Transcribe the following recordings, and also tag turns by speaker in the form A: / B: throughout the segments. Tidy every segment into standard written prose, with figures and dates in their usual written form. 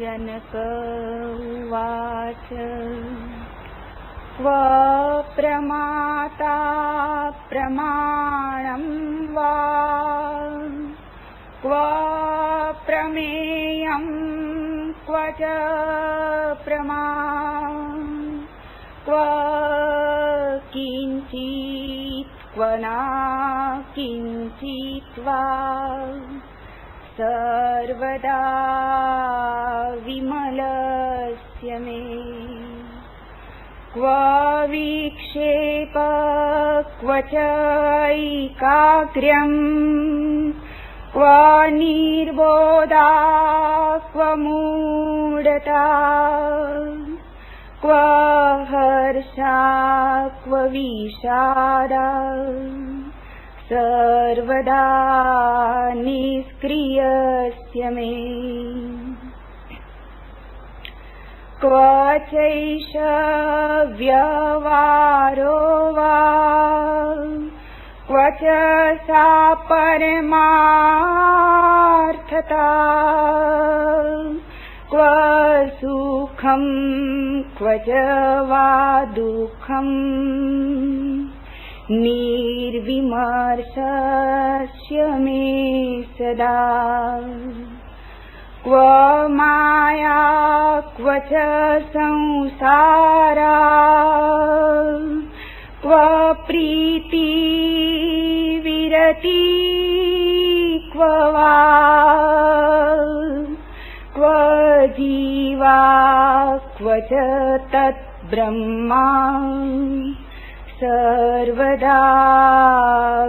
A: जनक उवाच क्व प्रमाता प्रमाणं वा क्व प्रमेयं क्व च प्रमाणं क्व किञ्चित् क्व न किञ्चित् वा सर्वदा विमलस्य मे क्व विक्षेप क्व चैकाग्र्यम् क्व निर्बोधा क्व मूढता क्व हर्षा क्व विषादा सर्वदा निष्क्रियस्य मे क्व चैष व्यवहारो वा क्व च सा परमार्थता क्व सुखं क्व च वा दुःखम् निर्विमर्शस्य मे सदा क्व माया क्व च संसारा क्व प्रीति विरति क्व वा क्व जीवा क्व च तत् ब्रह्मा सर्वदा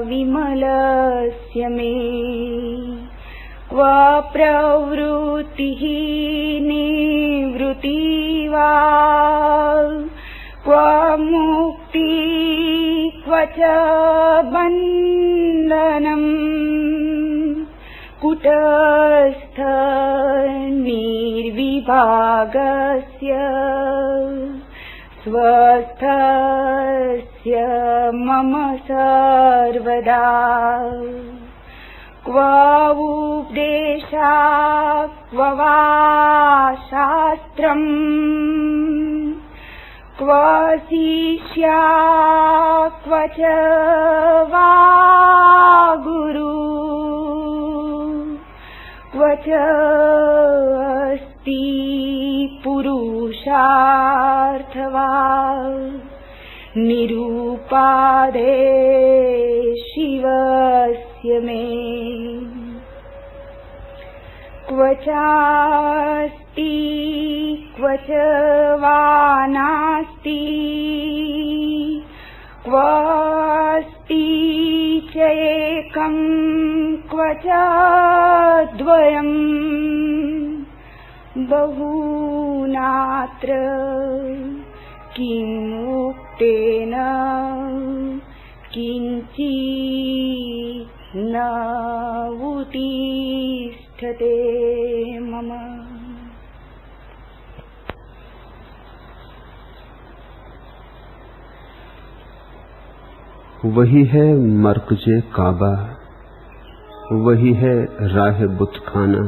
A: विमलस्य मे क्व प्रवृत्तिः निवृत्ति वा क्व मुक्ति क्व च बन्धनम् कुटस्थ निर्विभागस्य स्वस्थस्य मम सर्वदा क्व उपदेशा क्व वा शास्त्रम् क्व शिष्या क्व च वा गुरु क्व च अस्ति पुरुषार्थवा निरुपाधे शिवस्य मे क्व चास्ति क्व च वा नास्ति क्व अस्ति च एकं क्व च द्वयम् बहुनात्र किम् उक्तेन किञ्चित् न उत्तिष्ठते मम।
B: वही है मरकजे काबा, वही है राह बुतखाना,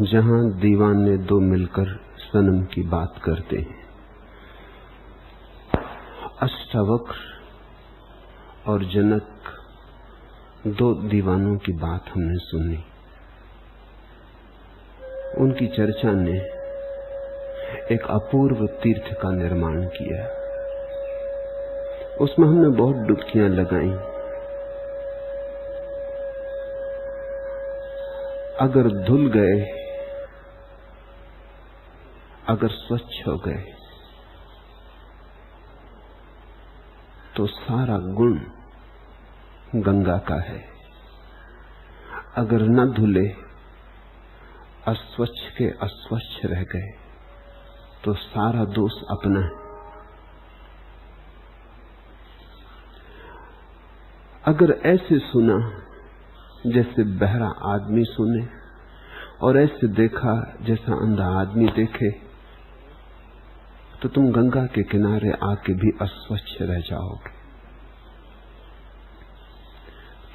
B: जहां दीवाने दो मिलकर सनम की बात करते हैं। अष्टावक्र और जनक दो दीवानों की बात हमने सुनी। उनकी चर्चा ने एक अपूर्व तीर्थ का निर्माण किया। उसमें हमने बहुत डुबकियां लगाई। अगर धुल गए, अगर स्वच्छ हो गए तो सारा गुण गंगा का है। अगर न धुले, अस्वच्छ के अस्वच्छ रह गए तो सारा दोष अपना है। अगर ऐसे सुना जैसे बहरा आदमी सुने और ऐसे देखा जैसा अंधा आदमी देखे, तो तुम गंगा के किनारे आके भी अस्वच्छ रह जाओगे।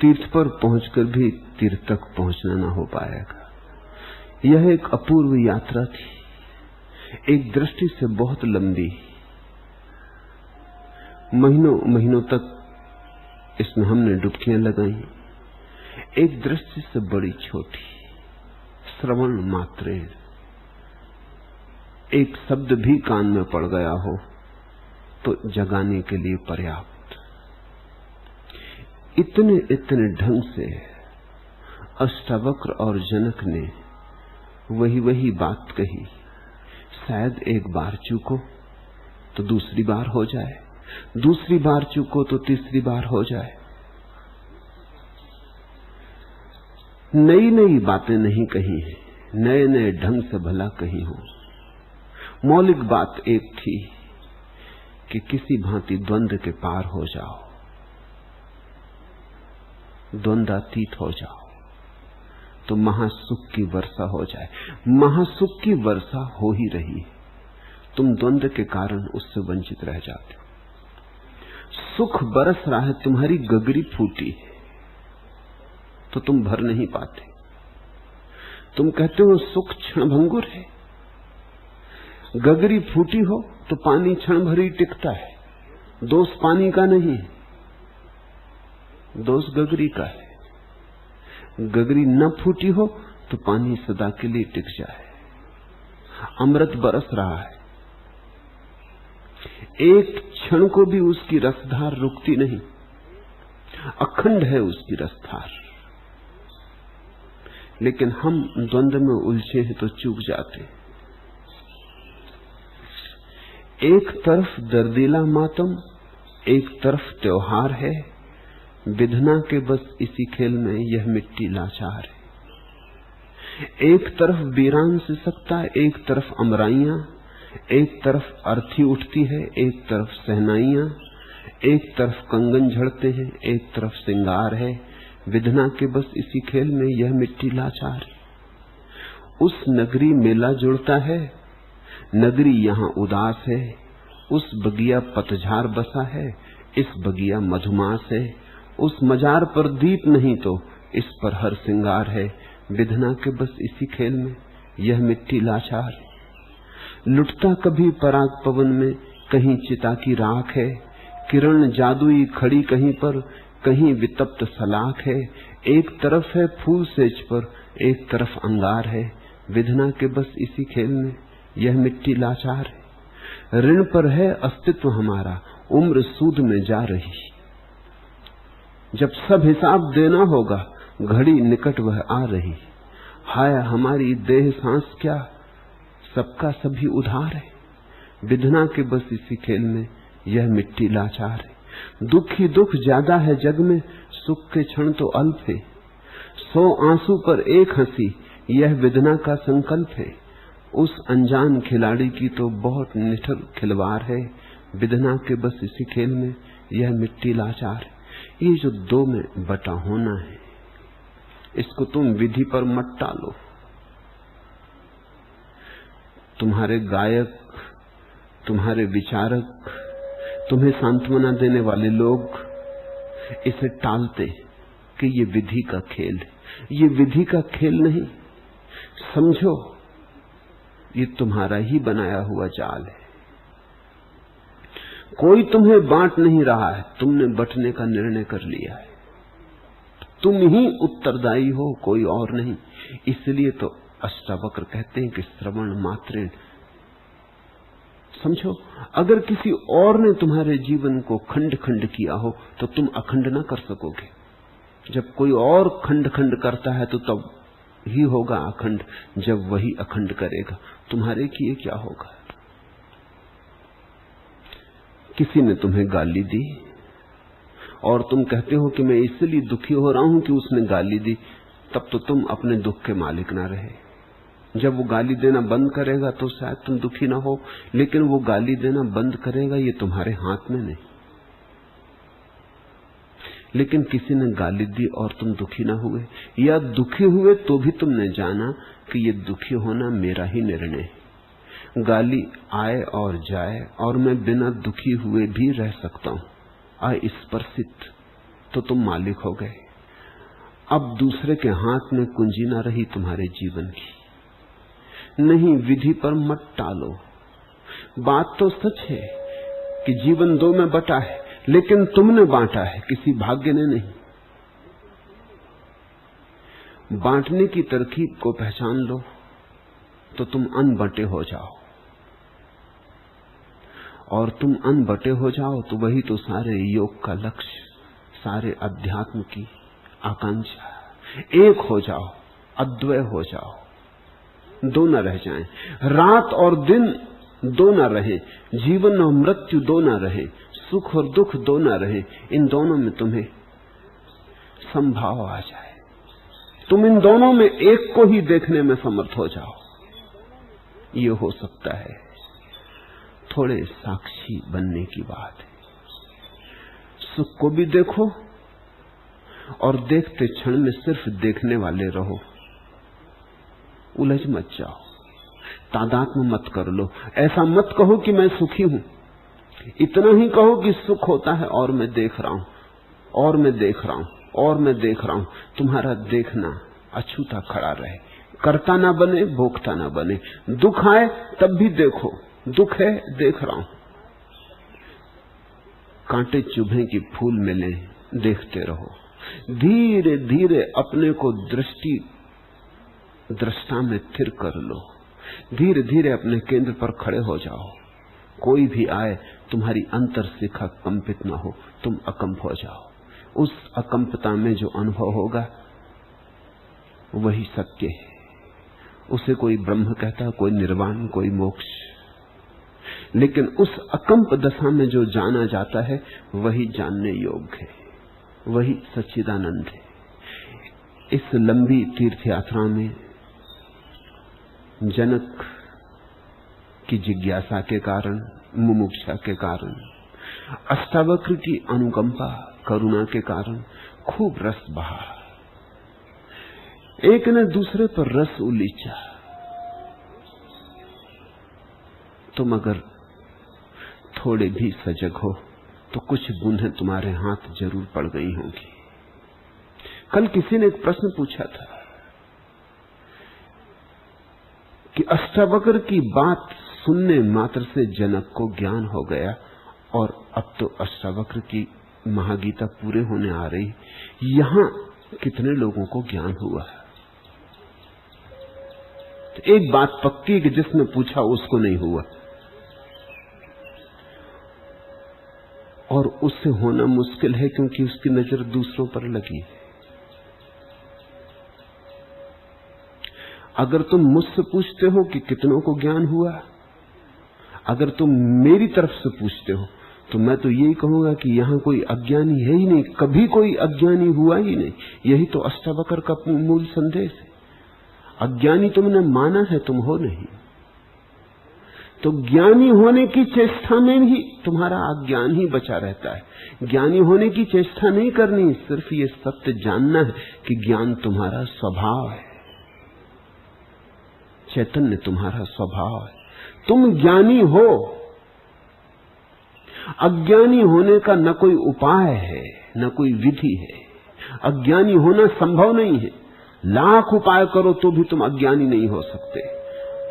B: तीर्थ पर पहुंचकर भी तीर्थ तक पहुंचना ना हो पाएगा। यह एक अपूर्व यात्रा थी, एक दृष्टि से बहुत लंबी, महीनों महीनों तक इसमें हमने डुबकियां लगाई। एक दृष्टि से बड़ी छोटी, श्रवण मात्र, एक शब्द भी कान में पड़ गया हो तो जगाने के लिए पर्याप्त। इतने इतने ढंग से अष्टावक्र और जनक ने वही वही बात कही। शायद एक बार चूको तो दूसरी बार हो जाए, दूसरी बार चूको तो तीसरी बार हो जाए। नई नई बातें नहीं कही हैं, नए नए ढंग से भला कही हो। मौलिक बात एक थी कि किसी भांति द्वंद्व के पार हो जाओ, द्वंद्वातीत हो जाओ तो महासुख की वर्षा हो जाए। महासुख की वर्षा हो ही रही है, तुम द्वंद्व के कारण उससे वंचित रह जाते हो। सुख बरस रहा है, तुम्हारी गगरी फूटी है तो तुम भर नहीं पाते। तुम कहते हो सुख क्षणभंगुर है, गगरी फूटी हो तो पानी क्षण भर ही टिकता है। दोष पानी का नहीं, दोष गगरी का है। गगरी न फूटी हो तो पानी सदा के लिए टिक जाए। अमृत बरस रहा है, एक क्षण को भी उसकी रसधार रुकती नहीं, अखंड है उसकी रसधार। लेकिन हम द्वंद्व में उलझे हैं तो चूक जाते। एक तरफ दर्दीला मातम, एक तरफ त्योहार है, विधना के बस इसी खेल में यह मिट्टी लाचार है। एक तरफ वीरान से सकता, एक तरफ अमराइयां, एक तरफ अर्थी उठती है, एक तरफ सहनाइयां, एक तरफ कंगन झड़ते हैं, एक तरफ सिंगार है। विधना के बस इसी खेल में यह मिट्टी लाचार है। उस नगरी मेला जुड़ता है, नगरी यहां उदास है। उस बगिया पतझार बसा है, इस बगिया मधुमास है। उस मजार पर दीप नहीं तो इस पर हर सिंगार है। विधना के बस इसी खेल में यह मिट्टी लाचार है। लुटता कभी पराग पवन में, कहीं चिता की राख है। किरण जादुई खड़ी कहीं पर, कहीं वितप्त सलाख है। एक तरफ है फूल सेज पर, एक तरफ अंगार है। विधना के बस इसी खेल में यह मिट्टी लाचार है। ऋण पर है अस्तित्व हमारा, उम्र सूद में जा रही। जब सब हिसाब देना होगा, घड़ी निकट वह आ रही। हाय हमारी देह सांस क्या, सबका सभी उधार है। विधना के बस इसी खेल में यह मिट्टी लाचार है। दुख ही दुख ज्यादा है जग में, सुख के क्षण तो अल्प है। 100 आंसू पर एक हंसी, यह विधना का संकल्प है। उस अनजान खिलाड़ी की तो बहुत निठर खिलवाड़ है। विधना के बस इसी खेल में यह मिट्टी लाचार है। ये जो दो में बटा होना है, इसको तुम विधि पर मत टालो। तुम्हारे गायक, तुम्हारे विचारक, तुम्हें सांत्वना देने वाले लोग इसे टालते कि ये विधि का खेल है। ये विधि का खेल नहीं, समझो ये तुम्हारा ही बनाया हुआ जाल है। कोई तुम्हें बांट नहीं रहा है, तुमने बंटने का निर्णय कर लिया है। तुम ही उत्तरदायी हो, कोई और नहीं। इसलिए तो अष्टावक्र कहते हैं कि श्रवण मात्रेण। समझो, अगर किसी और ने तुम्हारे जीवन को खंड खंड किया हो तो तुम अखंड ना कर सकोगे। जब कोई और खंड खंड करता है तो तब ही होगा अखंड, जब वही अखंड करेगा। तुम्हारे किए क्या होगा? किसी ने तुम्हें गाली दी और तुम कहते हो कि मैं इसलिए दुखी हो रहा हूं कि उसने गाली दी, तब तो तुम अपने दुख के मालिक ना रहे। जब वो गाली देना बंद करेगा तो शायद तुम दुखी ना हो, लेकिन वो गाली देना बंद करेगा ये तुम्हारे हाथ में नहीं। लेकिन किसी ने गाली दी और तुम दुखी ना हुए, या दुखी हुए तो भी तुमने जाना कि ये दुखी होना मेरा ही निर्णय है। गाली आए और जाए और मैं बिना दुखी हुए भी रह सकता हूं। अस्पर्शित, तो तुम मालिक हो गए। अब दूसरे के हाथ में कुंजी ना रही तुम्हारे जीवन की। नहीं, विधि पर मत टालो। बात तो सच है कि जीवन दो में बटा है, लेकिन तुमने बांटा है, किसी भाग्य ने नहीं। बांटने की तरकीब को पहचान लो तो तुम अनबटे हो जाओ, और तुम अनबटे हो जाओ तो वही तो सारे योग का लक्ष्य, सारे अध्यात्म की आकांक्षा। एक हो जाओ, अद्वय हो जाओ, दो न रह जाएं। रात और दिन दो न रहे, जीवन और मृत्यु दो न रहे, सुख और दुख दो न रहे। इन दोनों में तुम्हें संभाव आ जाए, तुम इन दोनों में एक को ही देखने में समर्थ हो जाओ। ये हो सकता है, थोड़े साक्षी बनने की बात है। सुख को भी देखो और देखते क्षण में सिर्फ देखने वाले रहो, उलझ मत जाओ, तादात्म्य मत कर लो। ऐसा मत कहो कि मैं सुखी हूं, इतना ही कहो कि सुख होता है और मैं देख रहा हूं, और मैं देख रहा हूं, और मैं देख रहा हूं। तुम्हारा देखना अछूता खड़ा रहे, करता ना बने, भोगता ना बने। दुख आए तब भी देखो, दुख है, देख रहा हूं। कांटे चुभे कि फूल मिले, देखते रहो। धीरे धीरे अपने को दृष्टा में स्थिर कर लो। धीरे धीरे अपने केंद्र पर खड़े हो जाओ। कोई भी आए, तुम्हारी अंतर शिखा कंपित न हो, तुम अकंप हो जाओ। उस अकंपता में जो अनुभव होगा वही सत्य है। उसे कोई ब्रह्म कहता, कोई निर्वाण, कोई मोक्ष। लेकिन उस अकंप दशा में जो जाना जाता है वही जानने योग्य है, वही सच्चिदानंद है। इस लंबी तीर्थ यात्रा में जनक की जिज्ञासा के कारण, मुमुक्षा के कारण, अष्टावक्र की अनुकंपा, करुणा के कारण खूब रस बहा। एक ने दूसरे पर रस उलीचा। तुम अगर थोड़े भी सजग हो तो कुछ बूंदें तुम्हारे हाथ जरूर पड़ गई होंगी। कल किसी ने एक प्रश्न पूछा था कि अष्टावक्र की बात सुनने मात्र से जनक को ज्ञान हो गया, और अब तो अष्टावक्र की महागीता पूरे होने आ रही, यहां कितने लोगों को ज्ञान हुआ है? तो एक बात पक्की कि जिसने पूछा उसको नहीं हुआ, और उससे होना मुश्किल है क्योंकि उसकी नजर दूसरों पर लगी है। अगर तुम मुझसे पूछते हो कि कितनों को ज्ञान हुआ, अगर तुम मेरी तरफ से पूछते हो तो मैं तो यही कहूंगा कि यहां कोई अज्ञानी है ही नहीं, कभी कोई अज्ञानी हुआ ही नहीं। यही तो अष्टावक्र का मूल संदेश है। अज्ञानी तुमने माना है, तुम हो नहीं। तो ज्ञानी होने की चेष्टा में ही तुम्हारा अज्ञान ही बचा रहता है। ज्ञानी होने की चेष्टा नहीं करनी, सिर्फ ये सत्य जानना है कि ज्ञान तुम्हारा स्वभाव है, चैतन्य तुम्हारा स्वभाव है। तुम ज्ञानी हो। अज्ञानी होने का न कोई उपाय है, न कोई विधि है। अज्ञानी होना संभव नहीं है। लाख उपाय करो तो भी तुम अज्ञानी नहीं हो सकते।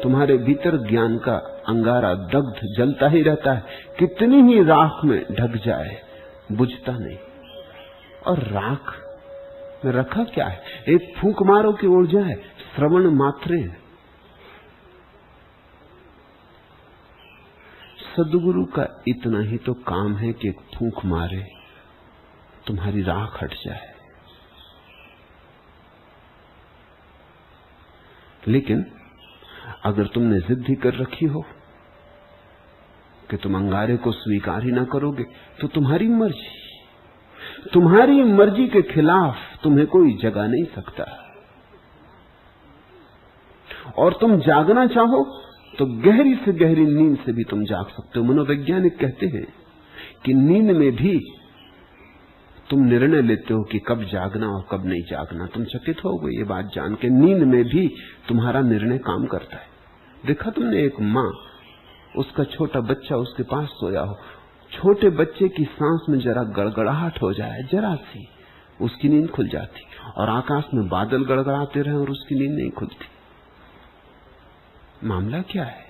B: तुम्हारे भीतर ज्ञान का अंगारा दग्ध जलता ही रहता है, कितनी ही राख में ढक जाए बुझता नहीं। और राख में रखा क्या है? एक फूंक मारो कि उड़ जाए, श्रवण मात्रे। सद्गुरु का इतना ही तो काम है कि एक फूंक मारे, तुम्हारी राख हट जाए। लेकिन अगर तुमने जिद ही कर रखी हो कि तुम अंगारे को स्वीकार ही ना करोगे, तो तुम्हारी मर्जी के खिलाफ तुम्हें कोई जगा नहीं सकता। और तुम जागना चाहो तो गहरी से गहरी नींद से भी तुम जाग सकते हो। मनोवैज्ञानिक कहते हैं कि नींद में भी तुम निर्णय लेते हो कि कब जागना और कब नहीं जागना। तुम चकित हो गए ये बात जान के, नींद में भी तुम्हारा निर्णय काम करता है। देखा तुमने एक माँ, उसका छोटा बच्चा उसके पास सोया हो, छोटे बच्चे की सांस में जरा गड़गड़ाहट हो जाए, जरा सी, उसकी नींद खुल जाती, और आकाश में बादल गड़गड़ाते रहे और उसकी नींद नहीं खुलती। मामला क्या है?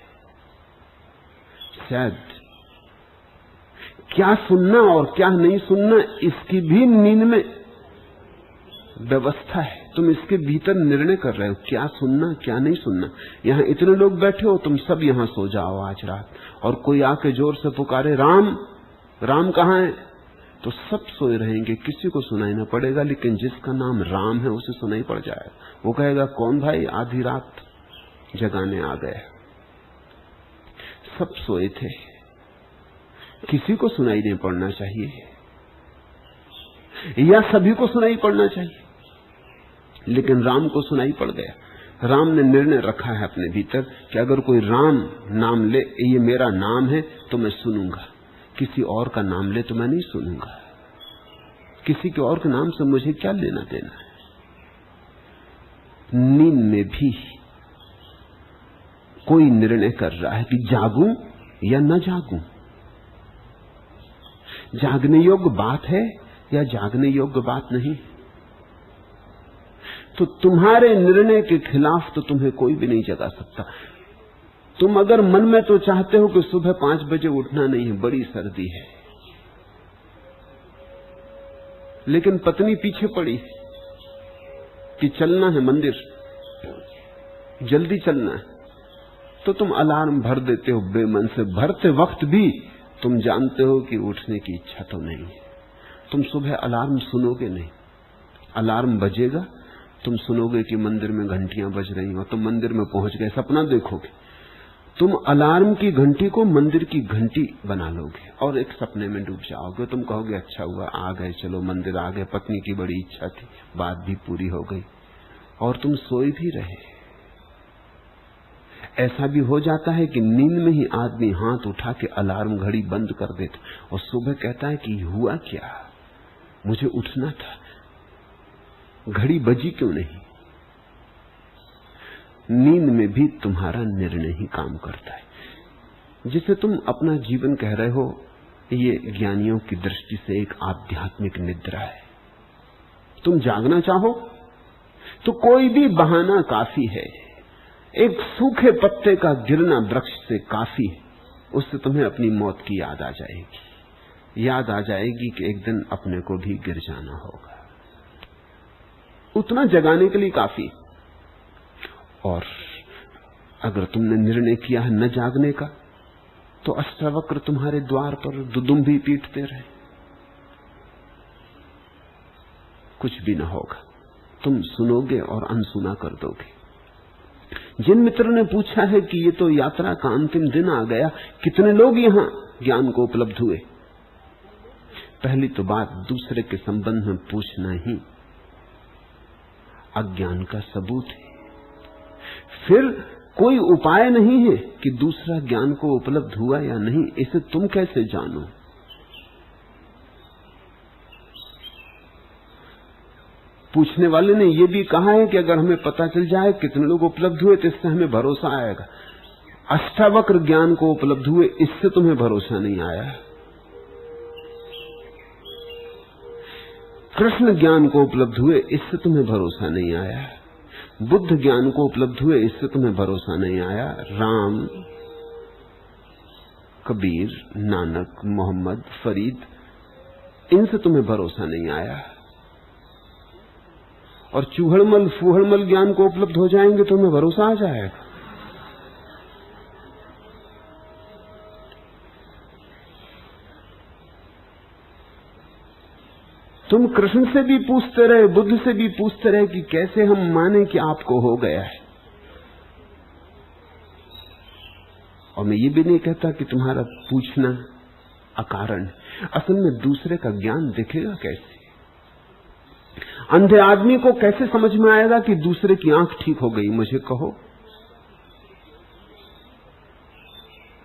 B: शायद क्या सुनना और क्या नहीं सुनना, इसकी भी नींद में व्यवस्था है। तुम इसके भीतर निर्णय कर रहे हो क्या सुनना क्या नहीं सुनना। यहां इतने लोग बैठे हो, तुम सब यहां सो जाओ आज रात, और कोई आके जोर से पुकारे राम राम कहां है, तो सब सोए रहेंगे, किसी को सुनाई ना पड़ेगा। लेकिन जिसका नाम राम है उसे सुनाई पड़ जाएगा। वो कहेगा कौन भाई आधी रात जगाने आ गया। सब सोए थे, किसी को सुनाई नहीं पड़ना चाहिए, या सभी को सुनाई पड़ना चाहिए। लेकिन राम को सुनाई पड़ गया। राम ने निर्णय रखा है अपने भीतर कि अगर कोई राम नाम ले, ये मेरा नाम है तो मैं सुनूंगा, किसी और का नाम ले तो मैं नहीं सुनूंगा। किसी के और के नाम से मुझे क्या लेना देना है। नींद में भी कोई निर्णय कर रहा है कि जागूं या न जागूं, जागने योग्य बात है या जागने योग्य बात नहीं। तो तुम्हारे निर्णय के खिलाफ तो तुम्हें कोई भी नहीं जगा सकता। तुम अगर मन में तो चाहते हो कि सुबह 5 बजे उठना नहीं है, बड़ी सर्दी है, लेकिन पत्नी पीछे पड़ी कि चलना है मंदिर, जल्दी चलना है, तो तुम अलार्म भर देते हो बेमन से। भरते वक्त भी तुम जानते हो कि उठने की इच्छा तो नहीं है। तुम सुबह अलार्म सुनोगे नहीं, अलार्म बजेगा, तुम सुनोगे कि मंदिर में घंटियां बज रही हो, तुम मंदिर में पहुंच गए, सपना देखोगे। तुम अलार्म की घंटी को मंदिर की घंटी बना लोगे और एक सपने में डूब जाओगे। तुम कहोगे अच्छा हुआ आ गए, चलो मंदिर आ गए, पत्नी की बड़ी इच्छा थी, बात भी पूरी हो गई, और तुम सोए भी रहे। ऐसा भी हो जाता है कि नींद में ही आदमी हाथ उठा के अलार्म घड़ी बंद कर देता और सुबह कहता है कि हुआ क्या, मुझे उठना था, घड़ी बजी क्यों नहीं। नींद में भी तुम्हारा निर्णय ही काम करता है। जिसे तुम अपना जीवन कह रहे हो, ये ज्ञानियों की दृष्टि से एक आध्यात्मिक निद्रा है। तुम जागना चाहो तो कोई भी बहाना काफी है। एक सूखे पत्ते का गिरना वृक्ष से काफी है, उससे तुम्हें अपनी मौत की याद आ जाएगी। याद आ जाएगी कि एक दिन अपने को भी गिर जाना होगा, उतना जगाने के लिए काफी। और अगर तुमने निर्णय किया है न जागने का, तो अष्टावक्र तुम्हारे द्वार पर दुदुम्भी पीटते रहे, कुछ भी न होगा। तुम सुनोगे और अनसुना कर दोगे। जिन मित्र ने पूछा है कि ये तो यात्रा का अंतिम दिन आ गया, कितने लोग यहां ज्ञान को उपलब्ध हुए, पहली तो बात दूसरे के संबंध में पूछना ही अज्ञान का सबूत है। फिर कोई उपाय नहीं है कि दूसरा ज्ञान को उपलब्ध हुआ या नहीं, इसे तुम कैसे जानो। पूछने वाले ने यह भी कहा है कि अगर हमें पता चल जाए कितने लोग उपलब्ध हुए तो इससे हमें भरोसा आएगा। अष्टावक्र ज्ञान को उपलब्ध हुए, इससे तुम्हें भरोसा नहीं आया। कृष्ण ज्ञान को उपलब्ध हुए, इससे तुम्हें भरोसा नहीं आया। बुद्ध ज्ञान को उपलब्ध हुए, इससे तुम्हें भरोसा नहीं आया। राम, कबीर, नानक, मोहम्मद, फरीद, इनसे तुम्हें भरोसा नहीं आया। और चूहड़मल फूहड़मल ज्ञान को उपलब्ध हो जाएंगे तो तुम्हें भरोसा आ जाएगा। तुम कृष्ण से भी पूछते रहे, बुद्ध से भी पूछते रहे कि कैसे हम माने कि आपको हो गया है। और मैं ये भी नहीं कहता कि तुम्हारा पूछना अकारण। असल में दूसरे का ज्ञान दिखेगा कैसे? अंधे आदमी को कैसे समझ में आएगा कि दूसरे की आंख ठीक हो गई? मुझे कहो।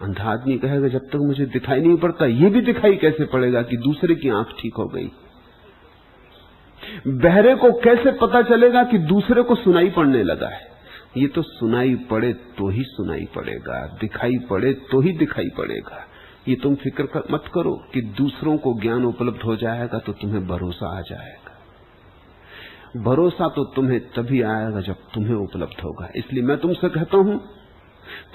B: अंधा आदमी कहेगा जब तक मुझे दिखाई नहीं पड़ता, ये भी दिखाई कैसे पड़ेगा कि दूसरे की आंख ठीक हो गई? बहरे को कैसे पता चलेगा कि दूसरे को सुनाई पड़ने लगा है? ये तो सुनाई पड़े तो ही सुनाई पड़ेगा, दिखाई पड़े तो ही दिखाई पड़ेगा। ये तुम फिक्र मत करो कि दूसरों को ज्ञान उपलब्ध हो जाएगा तो तुम्हें भरोसा आ जाएगा। भरोसा तो तुम्हें तभी आएगा जब तुम्हें उपलब्ध होगा। इसलिए मैं तुमसे कहता हूं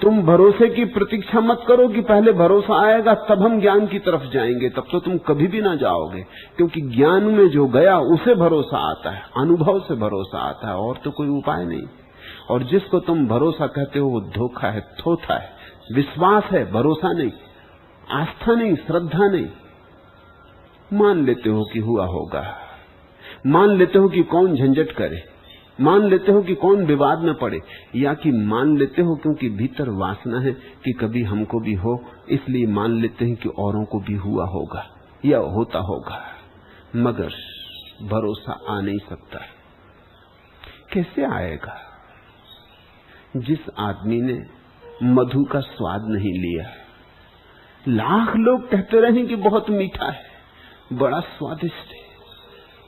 B: तुम भरोसे की प्रतीक्षा मत करो कि पहले भरोसा आएगा तब हम ज्ञान की तरफ जाएंगे, तब तो तुम कभी भी ना जाओगे, क्योंकि ज्ञान में जो गया उसे भरोसा आता है, अनुभव से भरोसा आता है, और तो कोई उपाय नहीं। और जिसको तुम भरोसा कहते हो वो धोखा है, थोथा है, विश्वास है, भरोसा नहीं, आस्था नहीं, श्रद्धा नहीं। मान लेते हो कि हुआ होगा, मान लेते हो कि कौन झंझट करे, मान लेते हो कि कौन विवाद में पड़े, या कि मान लेते हो क्योंकि भीतर वासना है कि कभी हमको भी हो, इसलिए मान लेते हैं कि औरों को भी हुआ होगा या होता होगा, मगर भरोसा आ नहीं सकता। कैसे आएगा? जिस आदमी ने मधु का स्वाद नहीं लिया, लाख लोग कहते रहे कि बहुत मीठा है, बड़ा स्वादिष्ट है,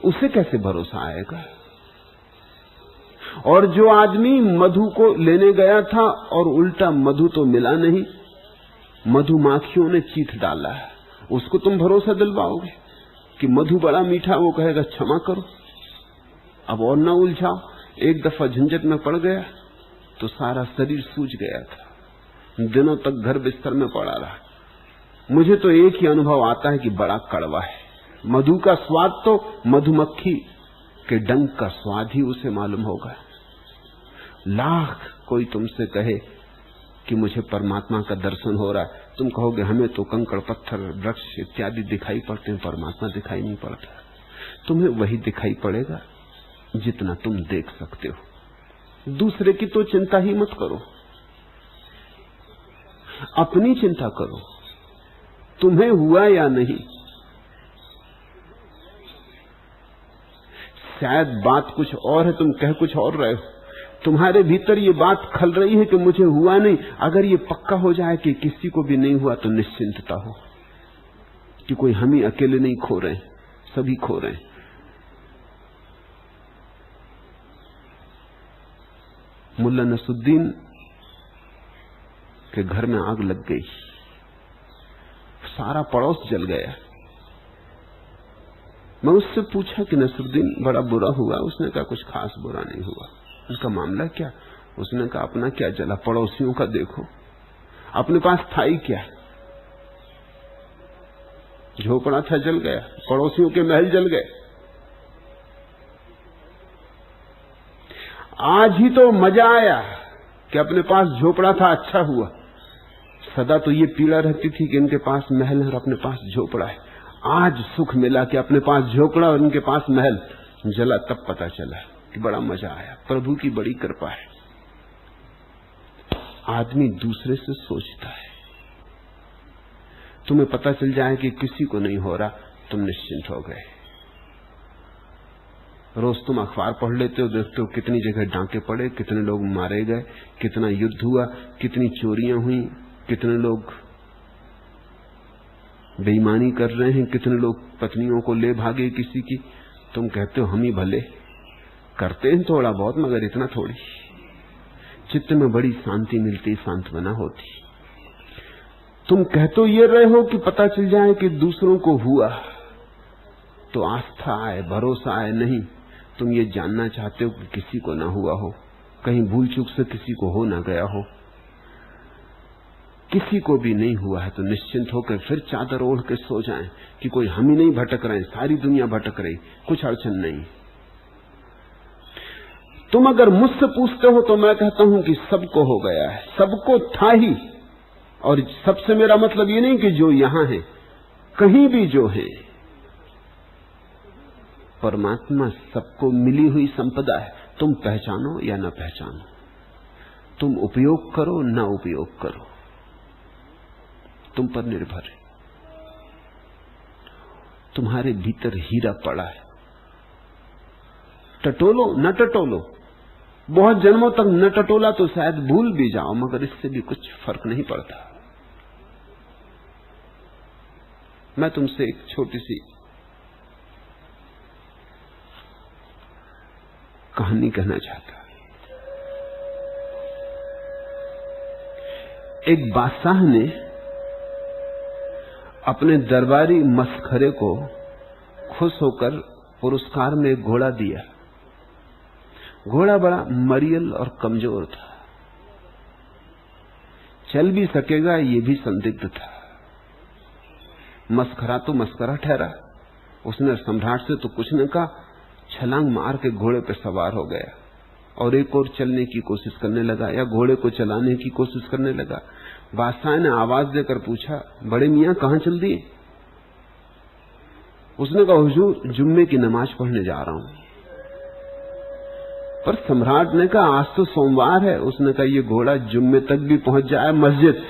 B: उसे कैसे भरोसा आएगा? और जो आदमी मधु को लेने गया था और उल्टा मधु तो मिला नहीं, मधुमाखियों ने चीथ डाला, उसको तुम भरोसा दिलवाओगे कि मधु बड़ा मीठा? वो कहेगा क्षमा करो, अब और ना उलझाओ। एक दफा झंझट में पड़ गया तो सारा शरीर सूज गया था, दिनों तक घर बिस्तर में पड़ा रहा। मुझे तो एक ही अनुभव आता है कि बड़ा कड़वा है। मधु का स्वाद तो मधुमक्खी के डंक का स्वाद ही उसे मालूम होगा। लाख कोई तुमसे कहे कि मुझे परमात्मा का दर्शन हो रहा है, तुम कहोगे हमें तो कंकड़ पत्थर वृक्ष इत्यादि दिखाई पड़ते हैं, परमात्मा दिखाई नहीं पड़ता। तुम्हें वही दिखाई पड़ेगा जितना तुम देख सकते हो। दूसरे की तो चिंता ही मत करो, अपनी चिंता करो, तुम्हें हुआ या नहीं। शायद बात कुछ और है, तुम कह कुछ और रहे हो, तुम्हारे भीतर ये बात खल रही है कि मुझे हुआ नहीं। अगर ये पक्का हो जाए कि किसी को भी नहीं हुआ तो निश्चिंतता हो कि कोई हम ही अकेले नहीं खो रहे, सभी खो रहे हैं। मुल्ला नसरुद्दीन के घर में आग लग गई, सारा पड़ोस जल गया। मैं उससे पूछा कि नसरुद्दीन बड़ा बुरा हुआ? उसने कहा कुछ खास बुरा नहीं हुआ। उसका मामला क्या? उसने कहा अपना क्या जला, पड़ोसियों का देखो, अपने पास था ही क्या? झोपड़ा था जल गया, पड़ोसियों के महल जल गए। आज ही तो मजा आया कि अपने पास झोपड़ा था, अच्छा हुआ। सदा तो ये पीड़ा रहती थी कि इनके पास महल है और अपने पास झोपड़ा है। आज सुख मिला कि अपने पास झोपड़ा और इनके पास महल। जला तब पता चला कि बड़ा मजा आया, प्रभु की बड़ी कृपा है। आदमी दूसरे से सोचता है। तुम्हें पता चल जाए कि किसी को नहीं हो रहा, तुम निश्चिंत हो गए। रोज तुम अखबार पढ़ लेते हो, देखते हो कितनी जगह डांके पड़े, कितने लोग मारे गए, कितना युद्ध हुआ, कितनी चोरियां हुई, कितने लोग बेईमानी कर रहे हैं, कितने लोग पत्नियों को ले भागे किसी की। तुम कहते हो हम ही भले करते हैं थोड़ा बहुत, मगर इतना थोड़ी। चित्त में बड़ी शांति मिलती, सांत्वना होती। तुम कहते ये रहे हो कि पता चल जाए कि दूसरों को हुआ तो आस्था आए, भरोसा आए। नहीं, तुम ये जानना चाहते हो कि किसी को ना हुआ हो, कहीं भूल चूक से किसी को हो ना गया हो। किसी को भी नहीं हुआ है तो निश्चिंत होकर फिर चादर ओढ़ के सो जाएं कि कोई हम ही नहीं भटक रहे, सारी दुनिया भटक रही, कुछ अड़चन नहीं। तुम अगर मुझसे पूछते हो तो मैं कहता हूं कि सबको हो गया है, सबको था ही। और सबसे मेरा मतलब ये नहीं कि जो यहां है, कहीं भी जो है, परमात्मा सबको मिली हुई संपदा है। तुम पहचानो या न पहचानो, तुम उपयोग करो ना उपयोग करो, तुम पर निर्भर है। तुम्हारे भीतर हीरा पड़ा है, टटोलो न टटोलो। बहुत जन्मों तक न टटोला तो शायद भूल भी जाओ, मगर इससे भी कुछ फर्क नहीं पड़ता। मैं तुमसे एक छोटी सी कहानी कहना चाहता। एक बादशाह ने अपने दरबारी मसखरे को खुश होकर पुरस्कार में एक घोड़ा दिया। घोड़ा बड़ा मरियल और कमजोर था। चल भी सकेगा ये भी संदिग्ध था। मस्करा तो मस्करा ठहरा। उसने सम्राट से तो कुछ न कहा, छलांग मार के घोड़े पर सवार हो गया और एक और चलने की कोशिश करने लगा या घोड़े को चलाने की कोशिश करने लगा। बादशाह ने आवाज देकर पूछा, बड़े मियां कहां चल दिए? उसने कहा, हुजूर जुम्मे की नमाज पढ़ने जा रहा हूं। पर सम्राट ने कहा, आज तो सोमवार है। उसने कहा, ये घोड़ा जुम्मे तक भी पहुंच जाए मस्जिद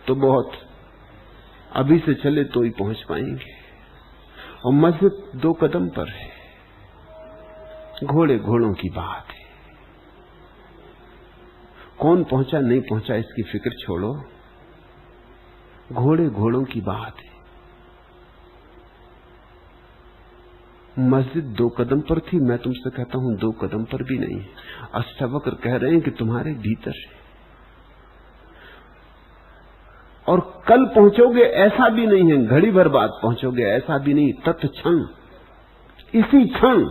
B: तो बहुत, अभी से चले तो ही पहुंच पाएंगे, और मस्जिद 2 कदम पर है। घोड़े घोड़ों की बात है, कौन पहुंचा नहीं पहुंचा इसकी फिक्र छोड़ो, घोड़े घोड़ों की बात है। मस्जिद 2 कदम पर थी, मैं तुमसे कहता हूं 2 कदम पर भी नहीं है। अष्टावक्र कह रहे हैं कि तुम्हारे भीतर है, और कल पहुंचोगे ऐसा भी नहीं है, घड़ी भर बाद पहुंचोगे ऐसा भी नहीं, तत्क्षण, इसी क्षण।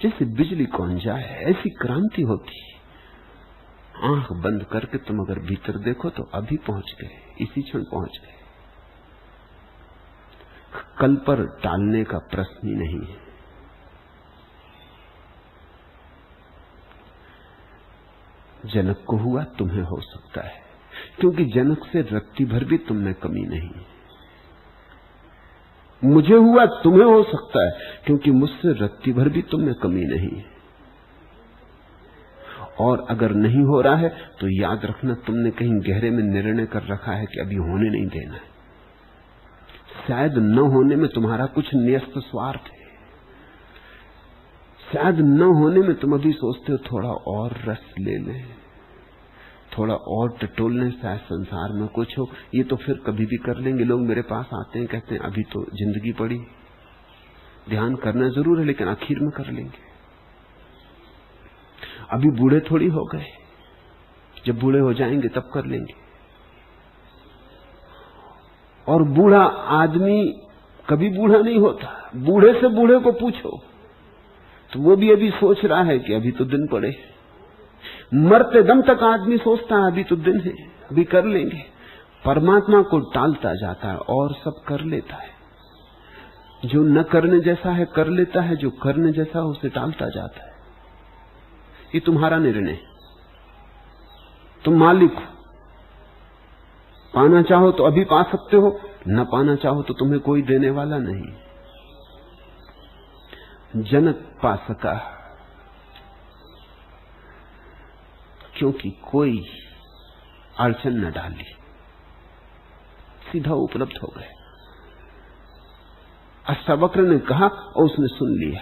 B: जैसे बिजली कौन जाए ऐसी क्रांति होती। आंख बंद करके तुम अगर भीतर देखो तो अभी पहुंच गए, इसी क्षण पहुंच गए। कल पर टालने का प्रश्न ही नहीं है। जनक को हुआ, तुम्हें हो सकता है, क्योंकि जनक से रत्ती भर भी तुम में कमी नहीं है। मुझे हुआ, तुम्हें हो सकता है, क्योंकि मुझसे रत्ती भर भी तुम में कमी नहीं है। और अगर नहीं हो रहा है तो याद रखना, तुमने कहीं गहरे में निर्णय कर रखा है कि अभी होने नहीं देना है। शायद न होने में तुम्हारा कुछ न्यस्त स्वार्थ है। शायद न होने में तुम अभी सोचते हो थोड़ा और रस ले लें, थोड़ा और टटोल लें, शायद संसार में कुछ हो। ये तो फिर कभी भी कर लेंगे। लोग मेरे पास आते हैं, कहते हैं अभी तो जिंदगी पड़ी, ध्यान करना जरूर है लेकिन आखिर में कर लेंगे, अभी बूढ़े थोड़ी हो गए, जब बूढ़े हो जाएंगे तब कर लेंगे। और बूढ़ा आदमी कभी बूढ़ा नहीं होता। बूढ़े से बूढ़े को पूछो तो वो भी अभी सोच रहा है कि अभी तो दिन पड़े। मरते दम तक आदमी सोचता है अभी तो दिन है, अभी कर लेंगे। परमात्मा को टालता जाता है और सब कर लेता है। जो न करने जैसा है कर लेता है, जो करने जैसा है उसे टालता जाता है। ये तुम्हारा निर्णय, तुम मालिक हो। पाना चाहो तो अभी पा सकते हो, न पाना चाहो तो तुम्हें कोई देने वाला नहीं। जनक पा सका क्योंकि कोई अड़चन न डाली, सीधा उपलब्ध हो गए। अष्टावक्र ने कहा और उसने सुन लिया।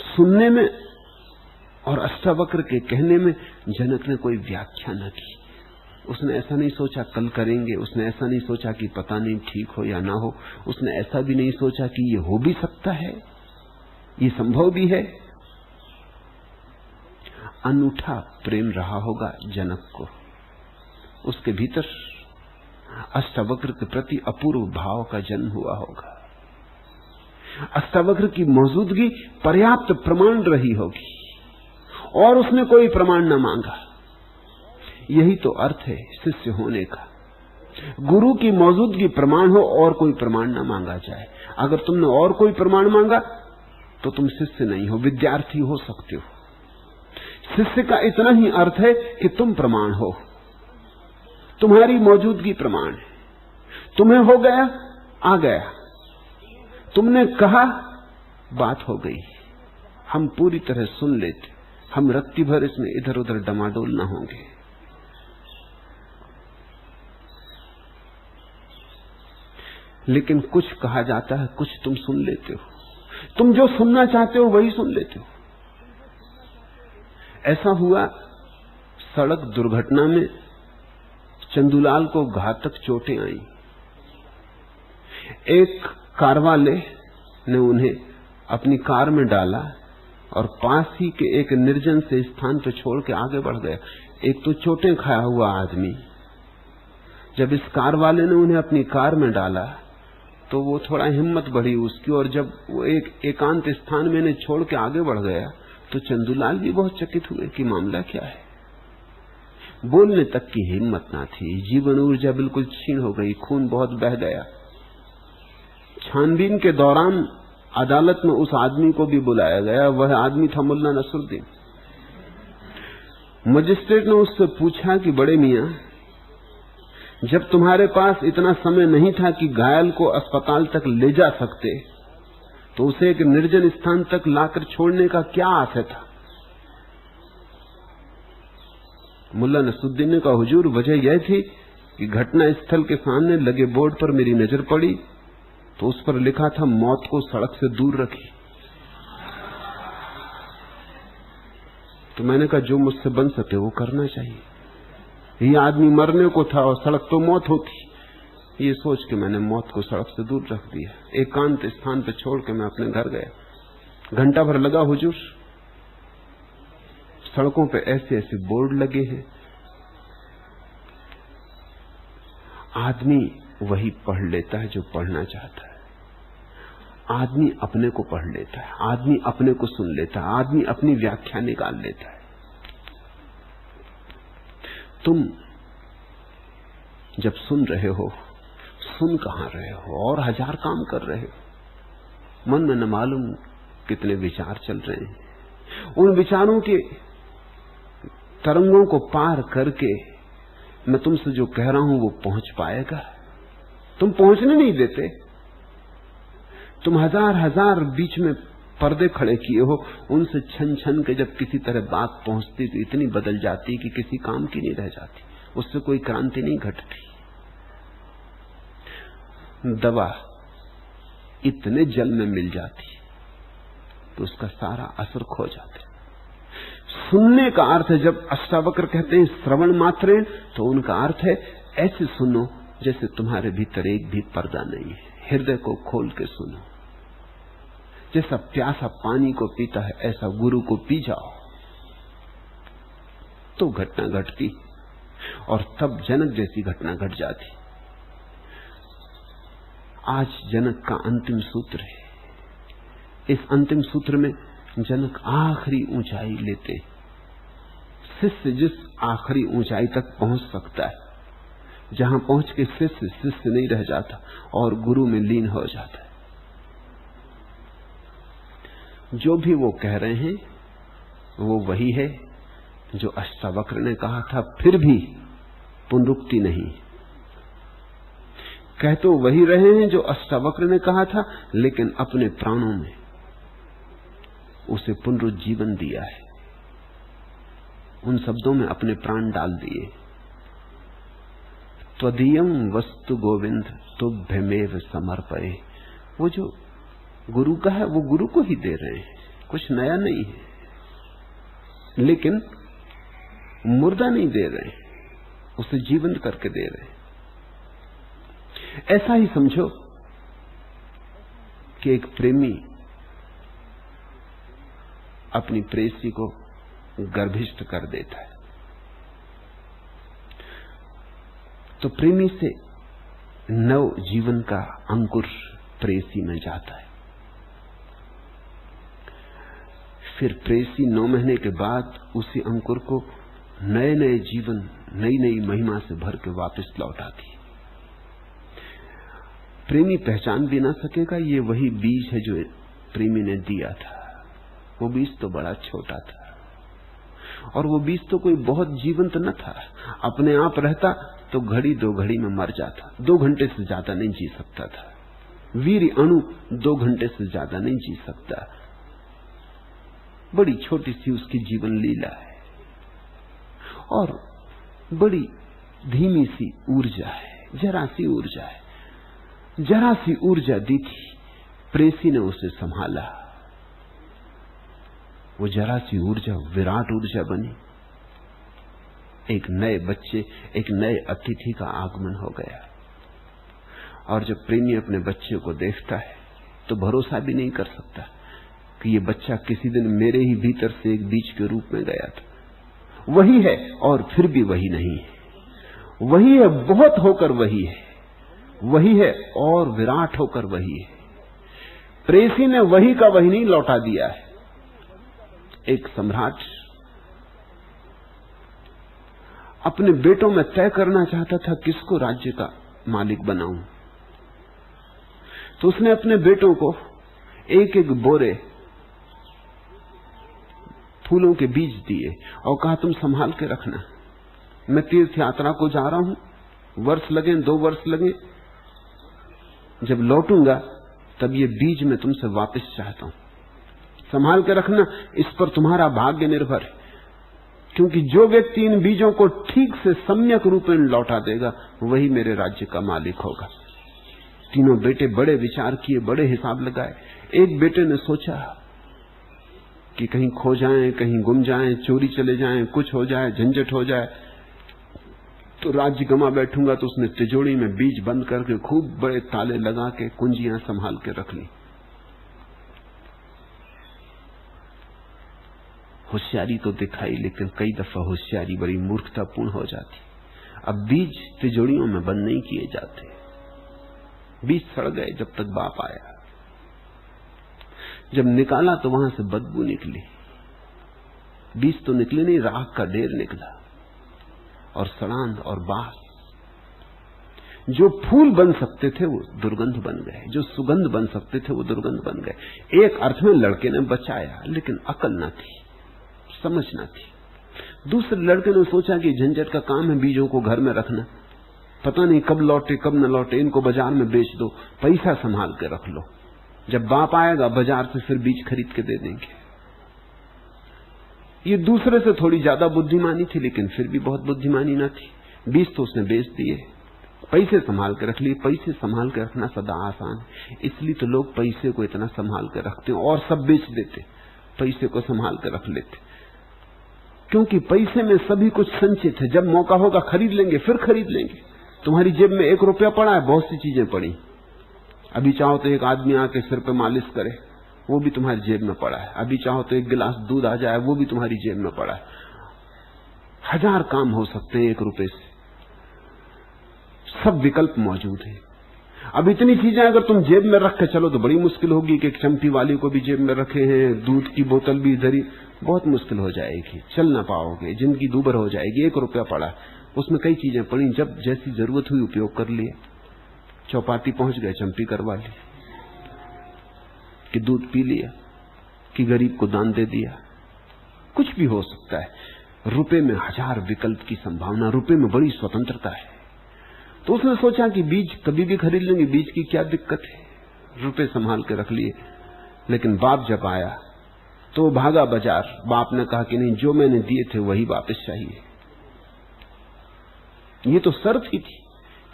B: सुनने में और अष्टावक्र के कहने में जनक ने कोई व्याख्या न की। उसने ऐसा नहीं सोचा कल करेंगे, उसने ऐसा नहीं सोचा कि पता नहीं ठीक हो या ना हो, उसने ऐसा भी नहीं सोचा कि ये हो भी सकता है, ये संभव भी है। अनूठा प्रेम रहा होगा जनक को, उसके भीतर अष्टावक्र के प्रति अपूर्व भाव का जन्म हुआ होगा। अष्टावक्र की मौजूदगी पर्याप्त प्रमाण रही होगी और उसने कोई प्रमाण न मांगा। यही तो अर्थ है शिष्य होने का। गुरु की मौजूदगी प्रमाण हो और कोई प्रमाण न मांगा जाए। अगर तुमने और कोई प्रमाण मांगा तो तुम शिष्य नहीं हो, विद्यार्थी हो सकते हो। शिष्य का इतना ही अर्थ है कि तुम प्रमाण हो, तुम्हारी मौजूदगी प्रमाण है। तुम्हें हो गया, आ गया, तुमने कहा, बात हो गई। हम पूरी तरह सुन लेते, हम रत्ती भर इसमें इधर उधर डमाडोल ना होंगे। लेकिन कुछ कहा जाता है, कुछ तुम सुन लेते हो। तुम जो सुनना चाहते हो वही सुन लेते हो। ऐसा हुआ, सड़क दुर्घटना में चंदूलाल को घातक चोटें आई। एक कार वाले ने उन्हें अपनी कार में डाला और पास ही के एक निर्जन से स्थान पर छोड़ के आगे बढ़ गया। एक तो चोटें खाया हुआ आदमी, जब इस कार वाले ने उन्हें अपनी कार में डाला तो वो थोड़ा हिम्मत बढ़ी उसकी, और जब वो एक एकांत स्थान में छोड़ के आगे बढ़ गया तो चंदूलाल भी बहुत चकित हुए कि मामला क्या है। बोलने तक की हिम्मत ना थी, जीवन ऊर्जा बिल्कुल क्षीण हो गई, खून बहुत बह गया। छानबीन के दौरान अदालत में उस आदमी को भी बुलाया गया, वह आदमी था मुल्ला नसरुद्दीन। मजिस्ट्रेट ने उससे पूछा कि बड़े मियां, जब तुम्हारे पास इतना समय नहीं था कि घायल को अस्पताल तक ले जा सकते, तो उसे एक निर्जन स्थान तक लाकर छोड़ने का क्या आशय था? मुल्ला नसरुद्दीन ने कहा, हुजूर, वजह यह थी कि घटना स्थल के सामने लगे बोर्ड पर मेरी नजर पड़ी तो उस पर लिखा था, मौत को सड़क से दूर रखी। तो मैंने कहा, जो मुझसे बन सके वो करना चाहिए। ये आदमी मरने को था और सड़क तो मौत होती। ये सोच के मैंने मौत को सड़क से दूर रख दिया। एकांत स्थान पर छोड़ के मैं अपने घर गया। घंटा भर लगा हुजूर। सड़कों पे ऐसे ऐसे बोर्ड लगे हैं, आदमी वही पढ़ लेता है जो पढ़ना चाहता है। आदमी अपने को पढ़ लेता है, आदमी अपने को सुन लेता है, आदमी अपनी व्याख्या निकाल लेता है। तुम जब सुन रहे हो, सुन कहां रहे हो और हजार काम कर रहे हो। मन में न मालूम कितने विचार चल रहे हैं। उन विचारों के तरंगों को पार करके मैं तुमसे जो कह रहा हूं वो पहुंच पाएगा? तुम पहुंचने नहीं देते। तुम हजार हजार बीच में पर्दे खड़े किए हो, उनसे छन छन के जब किसी तरह बात पहुंचती तो इतनी बदल जाती कि किसी काम की नहीं रह जाती, उससे कोई क्रांति नहीं घटती। दवा इतने जल में मिल जाती तो उसका सारा असर खो जाता। सुनने का अर्थ है, जब अष्टावक्र कहते हैं श्रवण मात्रेण, तो उनका अर्थ है ऐसे सुनो जैसे तुम्हारे भीतर एक भी पर्दा नहीं है। हृदय को खोल के सुनो। जैसा प्यासा पानी को पीता है ऐसा गुरु को पी जाओ तो घटना घटती, और तब जनक जैसी घटना घट जाती। आज जनक का अंतिम सूत्र है। इस अंतिम सूत्र में जनक आखिरी ऊंचाई लेते। शिष्य जिस आखिरी ऊंचाई तक पहुंच सकता है, जहां पहुंच के शिष्य शिष्य नहीं रह जाता और गुरु में लीन हो जाता है। जो भी वो कह रहे हैं वो वही है जो अष्टावक्र ने कहा था, फिर भी पुनरुक्ति नहीं। कह तो वही रहे हैं जो अष्टावक्र ने कहा था, लेकिन अपने प्राणों में उसे पुनरुज्जीवन दिया है। उन शब्दों में अपने प्राण डाल दिए। त्वदीयम वस्तु गोविंद तुभ्यमेव समर्पये। वो जो गुरु का है वो गुरु को ही दे रहे हैं, कुछ नया नहीं है, लेकिन मुर्दा नहीं दे रहे, उसे जीवंत करके दे रहे हैं। ऐसा ही समझो कि एक प्रेमी अपनी प्रेयसी को गर्भिष्ठ कर देता है, तो प्रेमी से नव जीवन का अंकुर प्रेयसी में जाता है। फिर प्रेयसी 9 महीने के बाद उसी अंकुर को नए नए जीवन, नई नई महिमा से भर के वापस लौटाती। प्रेमी पहचान भी ना सकेगा ये वही बीज है जो प्रेमी ने दिया था। वो बीज तो बड़ा छोटा था, और वो बीज तो कोई बहुत जीवंत न था। अपने आप रहता तो घड़ी 2 घड़ी में मर जाता, 2 घंटे से ज्यादा नहीं जी सकता था। वीर अणु 2 घंटे से ज्यादा नहीं जी सकता। बड़ी छोटी सी उसकी जीवन लीला है, और बड़ी धीमी सी ऊर्जा है, जरा सी ऊर्जा है। जरा सी ऊर्जा दी थी, प्रेसी ने उसे संभाला। वो जरा सी ऊर्जा विराट ऊर्जा बनी। एक नए बच्चे, एक नए अतिथि का आगमन हो गया। और जब प्रेमी अपने बच्चे को देखता है तो भरोसा भी नहीं कर सकता कि ये बच्चा किसी दिन मेरे ही भीतर से एक बीज के रूप में गया था। वही है और फिर भी वही नहीं है। वही है बहुत होकर वही है। वही है और विराट होकर वही है। प्रेसी ने वही का वही नहीं लौटा दिया है। एक सम्राट अपने बेटों में तय करना चाहता था किसको राज्य का मालिक बनाऊं, तो उसने अपने बेटों को एक एक बोरे फूलों के बीज दिए और कहा तुम संभाल के रखना, मैं तीर्थ यात्रा को जा रहा हूं, वर्ष लगे 2 वर्ष लगे, जब लौटूंगा तब ये बीज मैं तुमसे वापस चाहता हूं, संभाल के रखना, इस पर तुम्हारा भाग्य निर्भर है। क्योंकि जो व्यक्ति इन बीजों को ठीक से सम्यक रूप में लौटा देगा वही मेरे राज्य का मालिक होगा। तीनों बेटे बड़े विचार किए, बड़े हिसाब लगाए। एक बेटे ने सोचा कि कहीं खो जाएं, कहीं गुम जाएं, चोरी चले जाएं, कुछ हो जाए, झंझट हो जाए तो राज्य गंवा बैठूंगा। तो उसने तिजोरी में बीज बंद करके खूब बड़े ताले लगा के कुंजियां संभाल के रख ली। होशियारी तो दिखाई, लेकिन कई दफा होशियारी बड़ी मूर्खतापूर्ण हो जाती। अब बीज तिजोरियों में बंद नहीं किए जाते, बीज सड़ गए जब तक बाप आया। जब निकाला तो वहां से बदबू निकली, बीज तो निकले नहीं, राख का ढेर निकला और सड़ांध और बास। जो फूल बन सकते थे वो दुर्गंध बन गए, जो सुगंध बन सकते थे वो दुर्गंध बन गए। एक अर्थ में लड़के ने बचाया, लेकिन अकल न थी, समझ न थी। दूसरे लड़के ने सोचा कि झंझट का काम है बीजों को घर में रखना, पता नहीं कब लौटे कब न लौटे, इनको बाजार में बेच दो, पैसा संभाल के रख लो, जब बाप आएगा बाजार से फिर बीज खरीद के दे देंगे। ये दूसरे से थोड़ी ज्यादा बुद्धिमानी थी, लेकिन फिर भी बहुत बुद्धिमानी न थी। बीज तो उसने बेच दिए, पैसे संभाल के रख लिए। पैसे संभाल के रखना सदा आसान है, इसलिए तो लोग पैसे को इतना संभाल के रखते हैं और सब बेच देते, पैसे को संभाल के रख लेते। क्योंकि पैसे में सभी कुछ संचित है, जब मौका होगा खरीद लेंगे, फिर खरीद लेंगे। तुम्हारी जेब में 1 रुपया पड़ा है, बहुत सी चीजें पड़ी, अभी चाहो तो एक आदमी आके सिर पे मालिश करे, वो भी तुम्हारी जेब में पड़ा है। अभी चाहो तो 1 गिलास दूध आ जाए, वो भी तुम्हारी जेब में पड़ा है। 1000 काम हो सकते हैं 1 रुपए से, सब विकल्प मौजूद है। अब इतनी चीजें अगर तुम जेब में रख के चलो तो बड़ी मुश्किल होगी कि एक चंपी वाली को भी जेब में रखे हैं, दूध की बोतल भी इधर ही, बहुत मुश्किल हो जाएगी, चल ना पाओगे, जिंदगी दूभर हो जाएगी। 1 रुपया पड़ा, उसमें कई चीजें पड़ी, जब जैसी जरूरत हुई उपयोग कर लिए। चौपाटी पहुंच गए, चंपी करवा ली, कि दूध पी लिया, कि गरीब को दान दे दिया, कुछ भी हो सकता है। रुपए में 1000 विकल्प की संभावना, रुपए में बड़ी स्वतंत्रता है। तो उसने सोचा कि बीज कभी भी खरीद लेंगे, बीज की क्या दिक्कत है, रुपए संभाल के रख लिए। लेकिन बाप जब आया तो भागा बाजार। बाप ने कहा कि नहीं, जो मैंने दिए थे वही वापस चाहिए। ये तो शर्त ही थी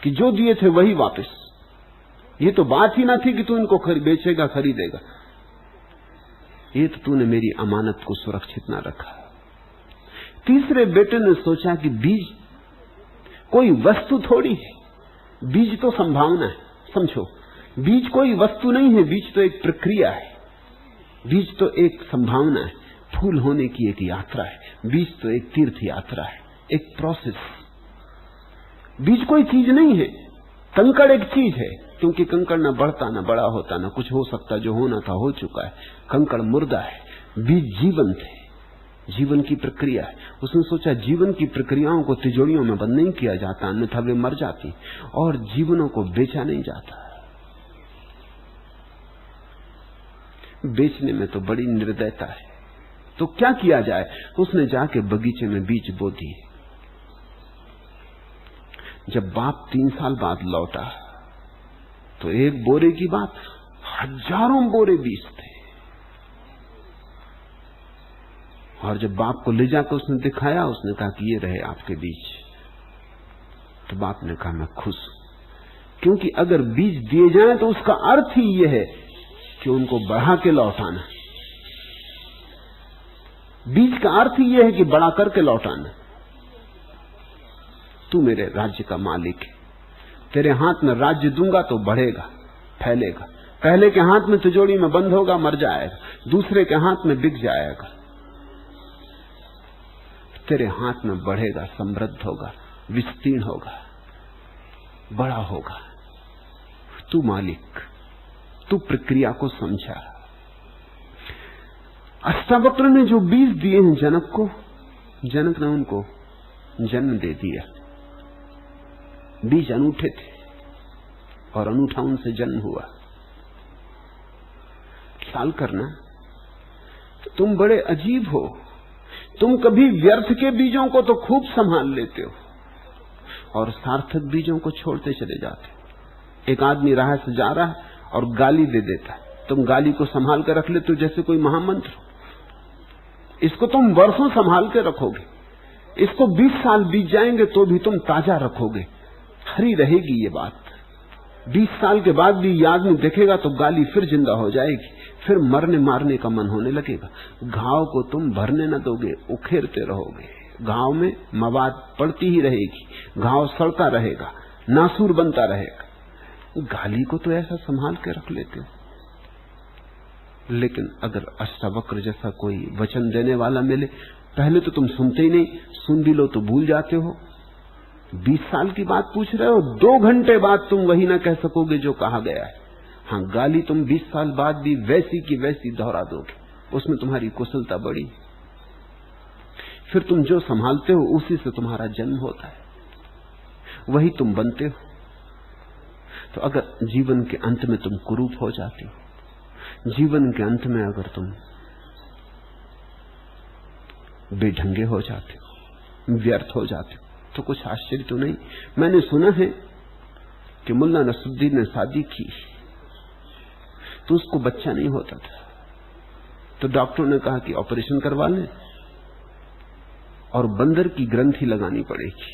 B: कि जो दिए थे वही वापस। ये तो बात ही ना थी कि तू इनको बेचेगा खरीदेगा, ये तो तूने मेरी अमानत को सुरक्षित ना रखा। तीसरे बेटे ने सोचा कि बीज कोई वस्तु थोड़ी है, बीज तो संभावना है। समझो, बीज कोई वस्तु नहीं है, बीज तो एक प्रक्रिया है, बीज तो एक संभावना है, फूल होने की एक यात्रा है। बीज तो एक तीर्थ यात्रा है, एक प्रोसेस। बीज कोई चीज नहीं है, कंकड़ एक चीज है, क्योंकि कंकड़ ना बढ़ता ना बड़ा होता, ना कुछ हो सकता, जो होना था हो चुका है। कंकड़ मुर्दा है, बीज जीवंत है, जीवन की प्रक्रिया है। उसने सोचा जीवन की प्रक्रियाओं को तिजोरियों में बंद नहीं किया जाता, अन्यथा वे मर जाती, और जीवनों को बेचा नहीं जाता। बेचने में तो बड़ी निर्दयता है, तो क्या किया जाए। उसने जाके बगीचे में बीज बो दिए। जब बाप 3 साल बाद लौटा तो एक बोरे की बात, हजारों बोरे बीज थे। और जब बाप को ले जाकर उसने दिखाया, उसने कहा कि ये रहे आपके बीज। तो बाप ने कहा मैं खुश हूं, क्योंकि अगर बीज दिए जाएं तो उसका अर्थ ही यह है कि उनको बढ़ा के लौटाना। बीज का अर्थ ही यह है कि बड़ा करके लौटाना। तू मेरे राज्य का मालिक है, तेरे हाथ में राज्य दूंगा तो बढ़ेगा, फैलेगा। पहले के हाथ में तिजोरी में बंद होगा, मर जाएगा, दूसरे के हाथ में बिक जाएगा। तेरे हाथ में बढ़ेगा, समृद्ध होगा, विस्तीर्ण होगा, बड़ा होगा। तू मालिक, तू प्रक्रिया को समझा। अष्टावक्र ने जो बीज दिए हैं जनक को, जनक ने उनको जन्म दे दिया। बीज अनूठे थे और अनूठा उनसे जन्म हुआ। ख्याल करना, तुम बड़े अजीब हो। तुम कभी व्यर्थ के बीजों को तो खूब संभाल लेते हो और सार्थक बीजों को छोड़ते चले जाते हो। एक आदमी राह से जा रहा है और गाली दे देता है, तुम गाली को संभाल कर रख लेते हो जैसे कोई महामंत्र। इसको तुम वर्षों संभाल के रखोगे, इसको 20 साल बीत जाएंगे तो भी तुम ताजा रखोगे, हरी रहेगी ये बात। 20 साल के बाद भी ये आदमी देखेगा तो गाली फिर जिंदा हो जाएगी, फिर मरने मारने का मन होने लगेगा। घाव को तुम भरने न दोगे, उखेरते रहोगे। घाव में मवाद पड़ती ही रहेगी, घाव सड़ता रहेगा, नासूर बनता रहेगा। गाली को तो ऐसा संभाल के रख लेते हो। लेकिन अगर अष्टावक्र जैसा कोई वचन देने वाला मिले, पहले तो तुम सुनते ही नहीं, सुन भी लो तो भूल जाते हो। 20 साल की बात पूछ रहे हो, 2 घंटे बाद तुम वही ना कह सकोगे जो कहा गया है। हाँ, गाली तुम 20 साल बाद भी वैसी की वैसी दोहरा दोगे, उसमें तुम्हारी कुशलता बड़ी। फिर तुम जो संभालते हो उसी से तुम्हारा जन्म होता है, वही तुम बनते हो। तो अगर जीवन के अंत में तुम कुरूप हो जाते हो, जीवन के अंत में अगर तुम बेढंगे हो जाते हो, व्यर्थ हो जाते हो, तो कुछ आश्चर्य तो नहीं। मैंने सुना है कि मुल्ला नसरुद्दीन ने शादी की तो उसको बच्चा नहीं होता था, तो डॉक्टर ने कहा कि ऑपरेशन करवा लें और बंदर की ग्रंथि लगानी पड़ेगी।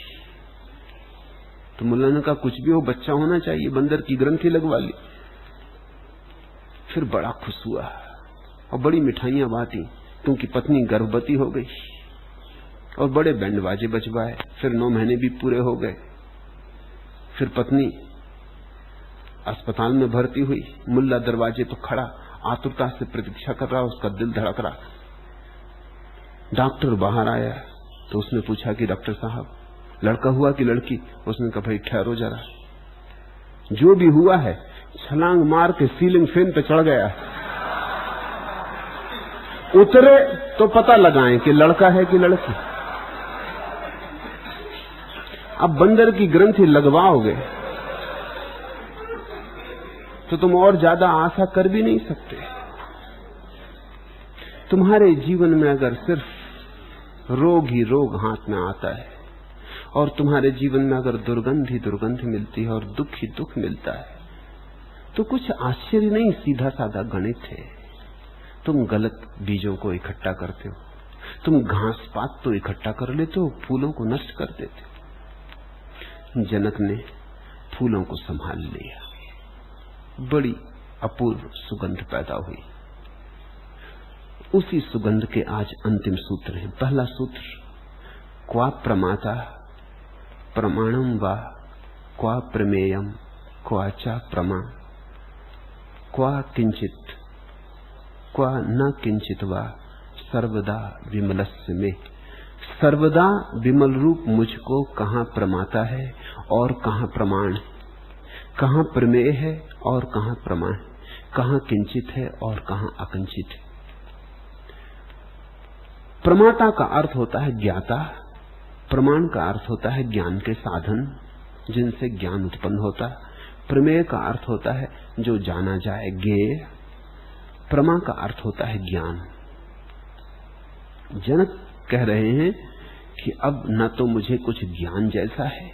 B: तो मुल्ला ने कहा कुछ भी हो, बच्चा होना चाहिए, बंदर की ग्रंथि लगवा ली। फिर बड़ा खुश हुआ और बड़ी मिठाइयां बांटी, क्योंकि पत्नी गर्भवती हो गई और बड़े बैंड बाजे बजवाए। फिर 9 महीने भी पूरे हो गए। फिर पत्नी अस्पताल में भर्ती हुई, मुल्ला दरवाजे पर खड़ा आतुरता से प्रतीक्षा कर रहा, उसका दिल धड़क रहा। डॉक्टर बाहर आया तो उसने पूछा कि डॉक्टर साहब लड़का हुआ कि लड़की? उसने कहा भाई ठहरो जरा, जो भी हुआ है छलांग मार के सीलिंग फैन पे चढ़ गया, उतरे तो पता लगाएं कि लड़का है कि लड़की। अब बंदर की ग्रंथि लगवाओगे तो तुम और ज्यादा आशा कर भी नहीं सकते। तुम्हारे जीवन में अगर सिर्फ रोग ही रोग हाथ में आता है और तुम्हारे जीवन में अगर दुर्गंध ही दुर्गंध मिलती है और दुख ही दुख मिलता है, तो कुछ आश्चर्य नहीं, सीधा साधा गणित है। तुम गलत बीजों को इकट्ठा करते हो, तुम घास पात तो इकट्ठा कर लेते हो, फूलों को नष्ट कर देते हो। जनक ने फूलों को संभाल लिया, बड़ी अपूर्व सुगंध पैदा हुई। उसी सुगंध के आज अंतिम सूत्र है। पहला सूत्र, क्वा प्रमाता प्रमाणम वा क्वा प्रमेयम क्वाचा प्रमा क्वा किंचित क्वा न किंचित वा सर्वदा विमलस्य में। सर्वदा विमल रूप मुझको कहां प्रमाता है और कहां प्रमाण है, कहां प्रमेय है और कहां प्रमाण है, कहां किंचित है और कहां अकिंचित है। प्रमाता का अर्थ होता है ज्ञाता, प्रमाण का अर्थ होता है ज्ञान के साधन जिनसे ज्ञान उत्पन्न होता है, प्रमेय का अर्थ होता है जो जाना जाए ज्ञेय, प्रमा का अर्थ होता है ज्ञान। जनक कह रहे हैं कि अब न तो मुझे कुछ ज्ञान जैसा है,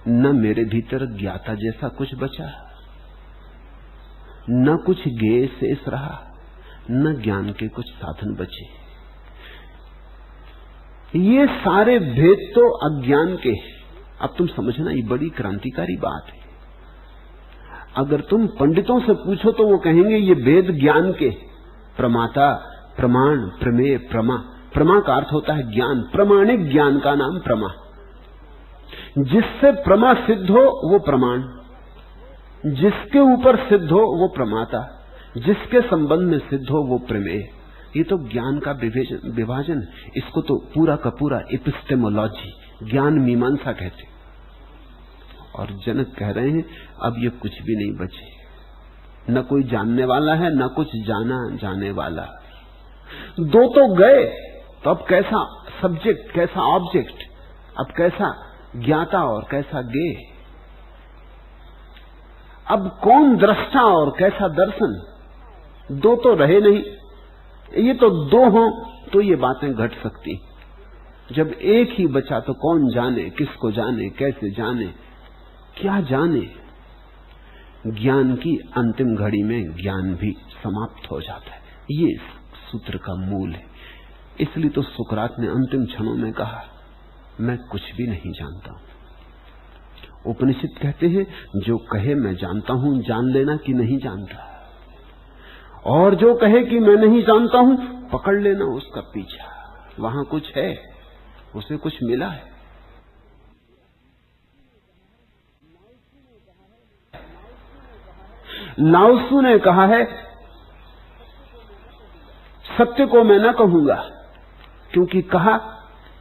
B: न मेरे भीतर ज्ञाता जैसा कुछ बचा, न कुछ ज्ञेय शेष रहा, न ज्ञान के कुछ साधन बचे। ये सारे भेद तो अज्ञान के हैं। अब तुम समझना, ये बड़ी क्रांतिकारी बात है। अगर तुम पंडितों से पूछो तो वो कहेंगे ये भेद ज्ञान के, प्रमाता, प्रमाण, प्रमेय, प्रमा। प्रमा का अर्थ होता है ज्ञान, प्रमाणिक ज्ञान का नाम प्रमा। जिससे प्रमा सिद्ध हो वो प्रमाण, जिसके ऊपर सिद्ध हो वो प्रमाता, जिसके संबंध में सिद्ध हो वो प्रमेय। ये तो ज्ञान का विभाजन, इसको तो पूरा का पूरा एपिस्टेमोलॉजी, ज्ञान मीमांसा कहते। और जनक कह रहे हैं अब ये कुछ भी नहीं बचे, न कोई जानने वाला है न कुछ जाना जाने वाला। दो तो गए, तो अब कैसा सब्जेक्ट कैसा ऑब्जेक्ट, अब कैसा ज्ञाता और कैसा ज्ञेय, अब कौन दृष्टा और कैसा दर्शन। दो तो रहे नहीं, ये तो दो हों तो ये बातें घट सकती। जब एक ही बचा तो कौन जाने, किसको जाने, कैसे जाने, क्या जाने। ज्ञान की अंतिम घड़ी में ज्ञान भी समाप्त हो जाता है, ये सूत्र का मूल है। इसलिए तो सुकरात ने अंतिम क्षणों में कहा मैं कुछ भी नहीं जानता हूं। उपनिषद कहते हैं जो कहे मैं जानता हूं, जान लेना कि नहीं जानता, और जो कहे कि मैं नहीं जानता हूं, पकड़ लेना उसका पीछा, वहां कुछ है, उसे कुछ मिला है। लाओत्सु ने कहा है सत्य को मैं न कहूंगा, क्योंकि कहा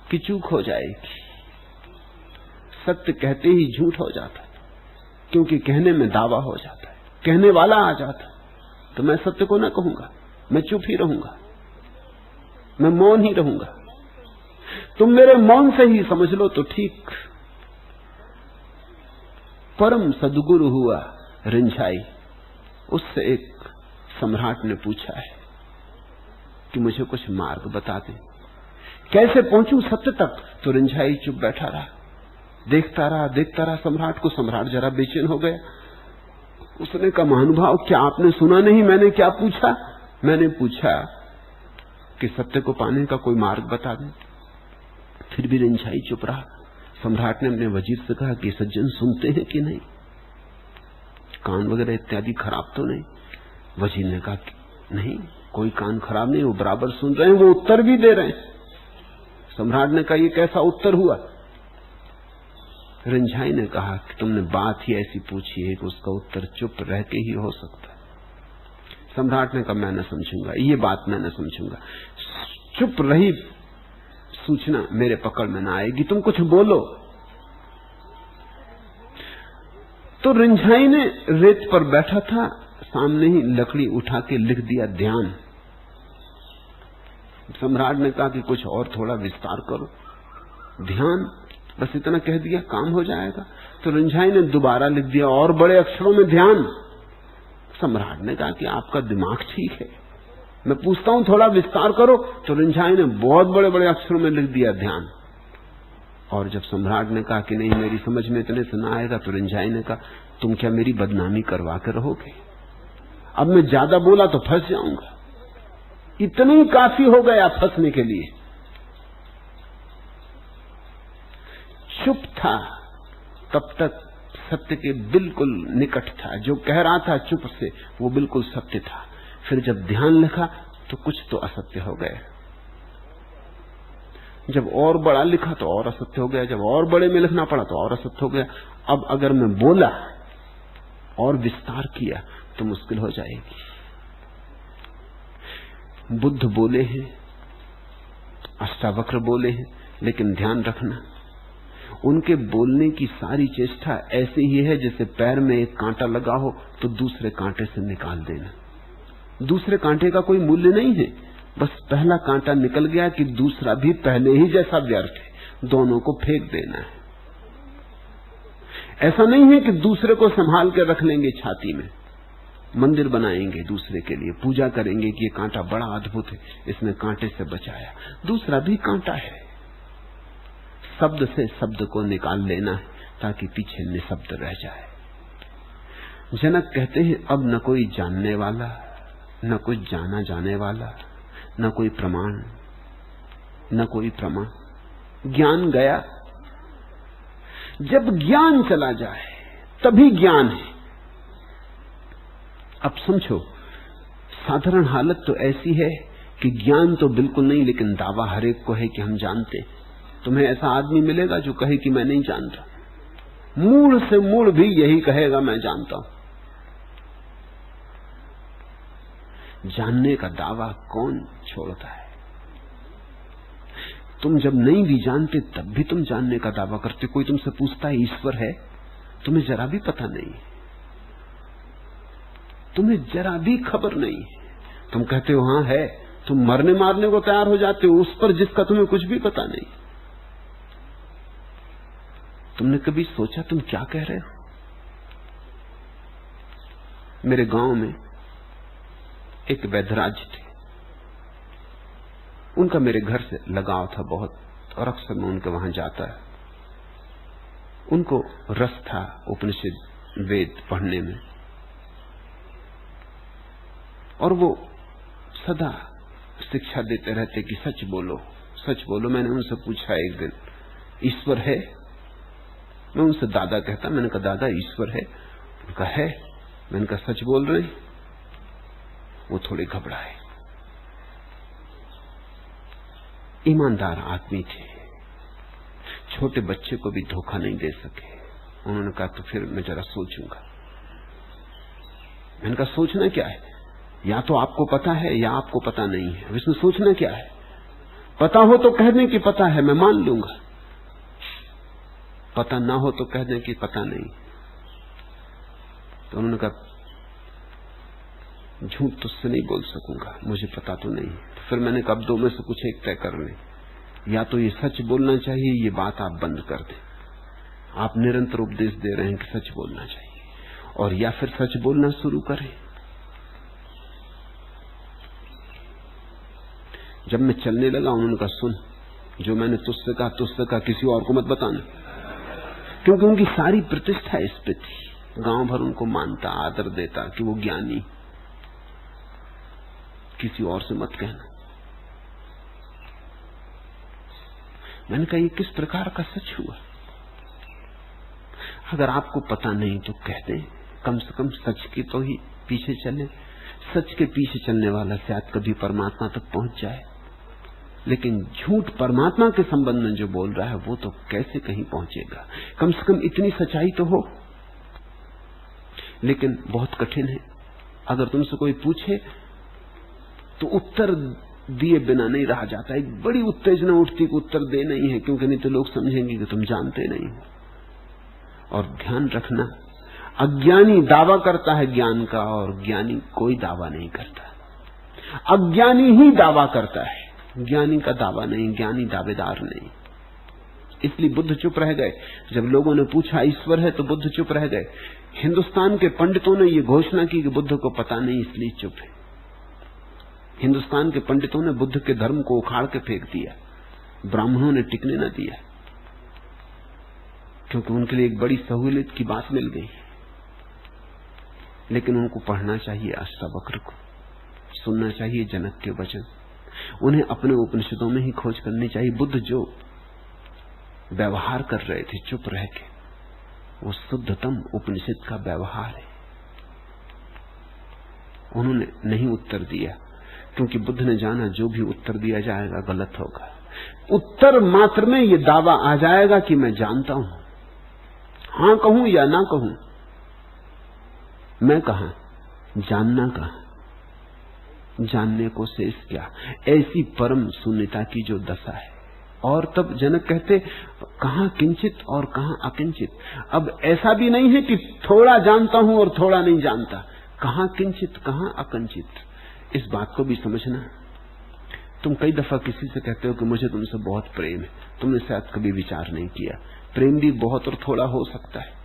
B: कि चूक हो जाएगी। सत्य कहते ही झूठ हो जाता है, क्योंकि कहने में दावा हो जाता है, कहने वाला आ जाता है। तो मैं सत्य को न कहूंगा, मैं चुप ही रहूंगा, मैं मौन ही रहूंगा। तुम मेरे मौन से ही समझ लो तो ठीक। परम सद्गुरु हुआ रिंझाई, उससे एक सम्राट ने पूछा है कि मुझे कुछ मार्ग बता दे, कैसे पहुंचूं सत्य तक। तो रिंझाई चुप बैठा रहा, देखता रहा सम्राट को। सम्राट जरा बेचैन हो गया। उसने कहा महानुभाव क्या आपने सुना नहीं मैंने क्या पूछा? मैंने पूछा कि सत्य को पाने का कोई मार्ग बता दें। फिर भी रिंझाई चुप रहा। सम्राट ने अपने वजीर से कहा कि सज्जन सुनते हैं कि नहीं, कान वगैरह इत्यादि खराब तो नहीं? वजीर ने कहा कि नहीं, कोई कान खराब नहीं, वो बराबर सुन रहे हैं, वो उत्तर भी दे रहे हैं। सम्राट ने कहा ये कैसा उत्तर हुआ? रिंझाई ने कहा कि तुमने बात ही ऐसी पूछी है कि उसका उत्तर चुप रह के ही हो सकता है। सम्राट ने कहा मैं न समझूंगा, ये बात मैं न समझूंगा। चुप रही सूचना मेरे पकड़ में ना आएगी, तुम कुछ बोलो। तो रिंझाई ने रेत पर बैठा था, सामने ही लकड़ी उठा के लिख दिया ध्यान। सम्राट ने कहा कि कुछ और थोड़ा विस्तार करो। ध्यान बस इतना कह दिया काम हो जाएगा? तो रिंझाई ने दोबारा लिख दिया और बड़े अक्षरों में ध्यान। सम्राट ने कहा कि आपका दिमाग ठीक है, मैं पूछता हूं थोड़ा विस्तार करो। तो रिंझाई ने बहुत बड़े बड़े अक्षरों में लिख दिया ध्यान। और जब सम्राट ने कहा कि नहीं मेरी समझ में इतने से ना आएगा, तो रिंझाई ने कहा तुम क्या मेरी बदनामी करवा कर रहोगे? अब मैं ज्यादा बोला तो फंस जाऊंगा, इतना ही काफी हो गया फंसने के लिए। चुप था तब तक सत्य के बिल्कुल निकट था। जो कह रहा था चुप से वो बिल्कुल सत्य था। फिर जब ध्यान लिखा तो कुछ तो असत्य हो गया। जब और बड़ा लिखा तो और असत्य हो गया। जब और बड़े में लिखना पड़ा तो और असत्य हो गया। अब अगर मैं बोला और विस्तार किया तो मुश्किल हो जाएगी। बुद्ध बोले हैं, अष्टावक्र बोले हैं, लेकिन ध्यान रखना उनके बोलने की सारी चेष्टा ऐसे ही है जैसे पैर में एक कांटा लगा हो तो दूसरे कांटे से निकाल देना। दूसरे कांटे का कोई मूल्य नहीं है, बस पहला कांटा निकल गया कि दूसरा भी पहले ही जैसा व्यर्थ है, दोनों को फेंक देना है। ऐसा नहीं है कि दूसरे को संभाल कर रख लेंगे छाती में, मंदिर बनाएंगे दूसरे के लिए, पूजा करेंगे कि ये कांटा बड़ा अद्भुत है, इसने कांटे से बचाया। दूसरा भी कांटा है। शब्द से शब्द को निकाल लेना है ताकि पीछे निशब्द रह जाए। जनक कहते हैं अब न कोई जानने वाला, न कोई जाना जाने वाला, न कोई प्रमाण, न कोई प्रमाण। ज्ञान गया। जब ज्ञान चला जाए तभी ज्ञान है। अब समझो, साधारण हालत तो ऐसी है कि ज्ञान तो बिल्कुल नहीं, लेकिन दावा हरेक को है कि हम जानते। तुम्हें ऐसा आदमी मिलेगा जो कहे कि मैं नहीं जानता। मूल से मूल भी यही कहेगा मैं जानता हूं। जानने का दावा कौन छोड़ता है? तुम जब नहीं भी जानते तब भी तुम जानने का दावा करते। कोई तुमसे पूछता है ईश्वर है, तुम्हें जरा भी पता नहीं, तुम्हें जरा भी खबर नहीं। तुम कहते हो हाँ है, तुम मरने मारने को तैयार हो जाते हो उस पर जिसका तुम्हें कुछ भी पता नहीं। तुमने कभी सोचा तुम क्या कह रहे हो? मेरे गांव में एक वैद्यराज थे, उनका मेरे घर से लगाव था बहुत, और अक्सर मैं उनके वहां जाता है। उनको रस था उपनिषद वेद पढ़ने में, और वो सदा शिक्षा देते रहते कि सच बोलो, सच बोलो। मैंने उनसे पूछा एक दिन, ईश्वर है? मैं उनसे दादा कहता, मैंने कहा दादा ईश्वर है? उनका है। मैंने कहा सच बोल रहे? वो थोड़े घबराए। ईमानदार आदमी थे, छोटे बच्चे को भी धोखा नहीं दे सके। उन्होंने कहा तो फिर मैं जरा सोचूंगा। मैंने कहा सोचना क्या है? या तो आपको पता है या आपको पता नहीं है, इसमें सोचना क्या है? पता हो तो कह दें कि पता है, मैं मान लूंगा। पता ना हो तो कह दें कि पता नहीं। तो उन्होंने कहा झूठ तुझसे नहीं बोल सकूंगा, मुझे पता तो नहीं। तो फिर मैंने कहा अब दो में से कुछ एक तय कर लें, या तो ये सच बोलना चाहिए, ये बात आप बंद कर दें। आप निरंतर उपदेश दे रहे हैं कि सच बोलना चाहिए, और या फिर सच बोलना शुरू करें। जब मैं चलने लगा उन्होंने कहा सुन, जो मैंने तुझसे कहा किसी और को मत बताना, क्योंकि उनकी सारी प्रतिष्ठा इस पे थी। गांव भर उनको मानता, आदर देता कि वो ज्ञानी, किसी और से मत कहना। मैंने कहा ये किस प्रकार का सच हुआ? अगर आपको पता नहीं तो कह दें, कम से कम सच की तो ही पीछे चले। सच के पीछे चलने वाला शायद कभी परमात्मा तक पहुंच जाए, लेकिन झूठ परमात्मा के संबंध में जो बोल रहा है वो तो कैसे कहीं पहुंचेगा? कम से कम इतनी सच्चाई तो हो। लेकिन बहुत कठिन है। अगर तुमसे कोई पूछे तो उत्तर दिए बिना नहीं रहा जाता। एक बड़ी उत्तेजना उठती कि उत्तर दे नहीं है, क्योंकि नहीं तो लोग समझेंगे कि तुम जानते नहीं हो। और ध्यान रखना, अज्ञानी दावा करता है ज्ञान का, और ज्ञानी कोई दावा नहीं करता। अज्ञानी ही दावा करता है, ज्ञानी का दावा नहीं, ज्ञानी दावेदार नहीं। इसलिए बुद्ध चुप रह गए। जब लोगों ने पूछा ईश्वर है तो बुद्ध चुप रह गए। हिंदुस्तान के पंडितों ने यह घोषणा की कि बुद्ध को पता नहीं, इसलिए चुप है। हिंदुस्तान के पंडितों ने बुद्ध के धर्म को उखाड़ के फेंक दिया, ब्राह्मणों ने टिकने न दिया, क्योंकि उनके लिए एक बड़ी सहूलियत की बात मिल गई। लेकिन उनको पढ़ना चाहिए अष्टावक्र को, सुनना चाहिए जनक के वचन, उन्हें अपने उपनिषदों में ही खोज करनी चाहिए। बुद्ध जो व्यवहार कर रहे थे चुप रह के, वो शुद्धतम उपनिषद का व्यवहार है। उन्होंने नहीं उत्तर दिया, क्योंकि बुद्ध ने जाना जो भी उत्तर दिया जाएगा गलत होगा। उत्तर मात्र में ये दावा आ जाएगा कि मैं जानता हूं, हां कहूं या ना कहूं। मैं कहां, जानना कहां, जानने को शेष क्या? ऐसी परम शून्यता की जो दशा है। और तब जनक कहते कहां किंचित और कहां अकिंचित। अब ऐसा भी नहीं है कि थोड़ा जानता हूं और थोड़ा नहीं जानता। कहां किंचित कहां अकिंचित, इस बात को भी समझना। तुम कई दफा किसी से कहते हो कि मुझे तुमसे बहुत प्रेम है, तुमने शायद कभी विचार नहीं किया प्रेम भी बहुत और थोड़ा हो सकता है।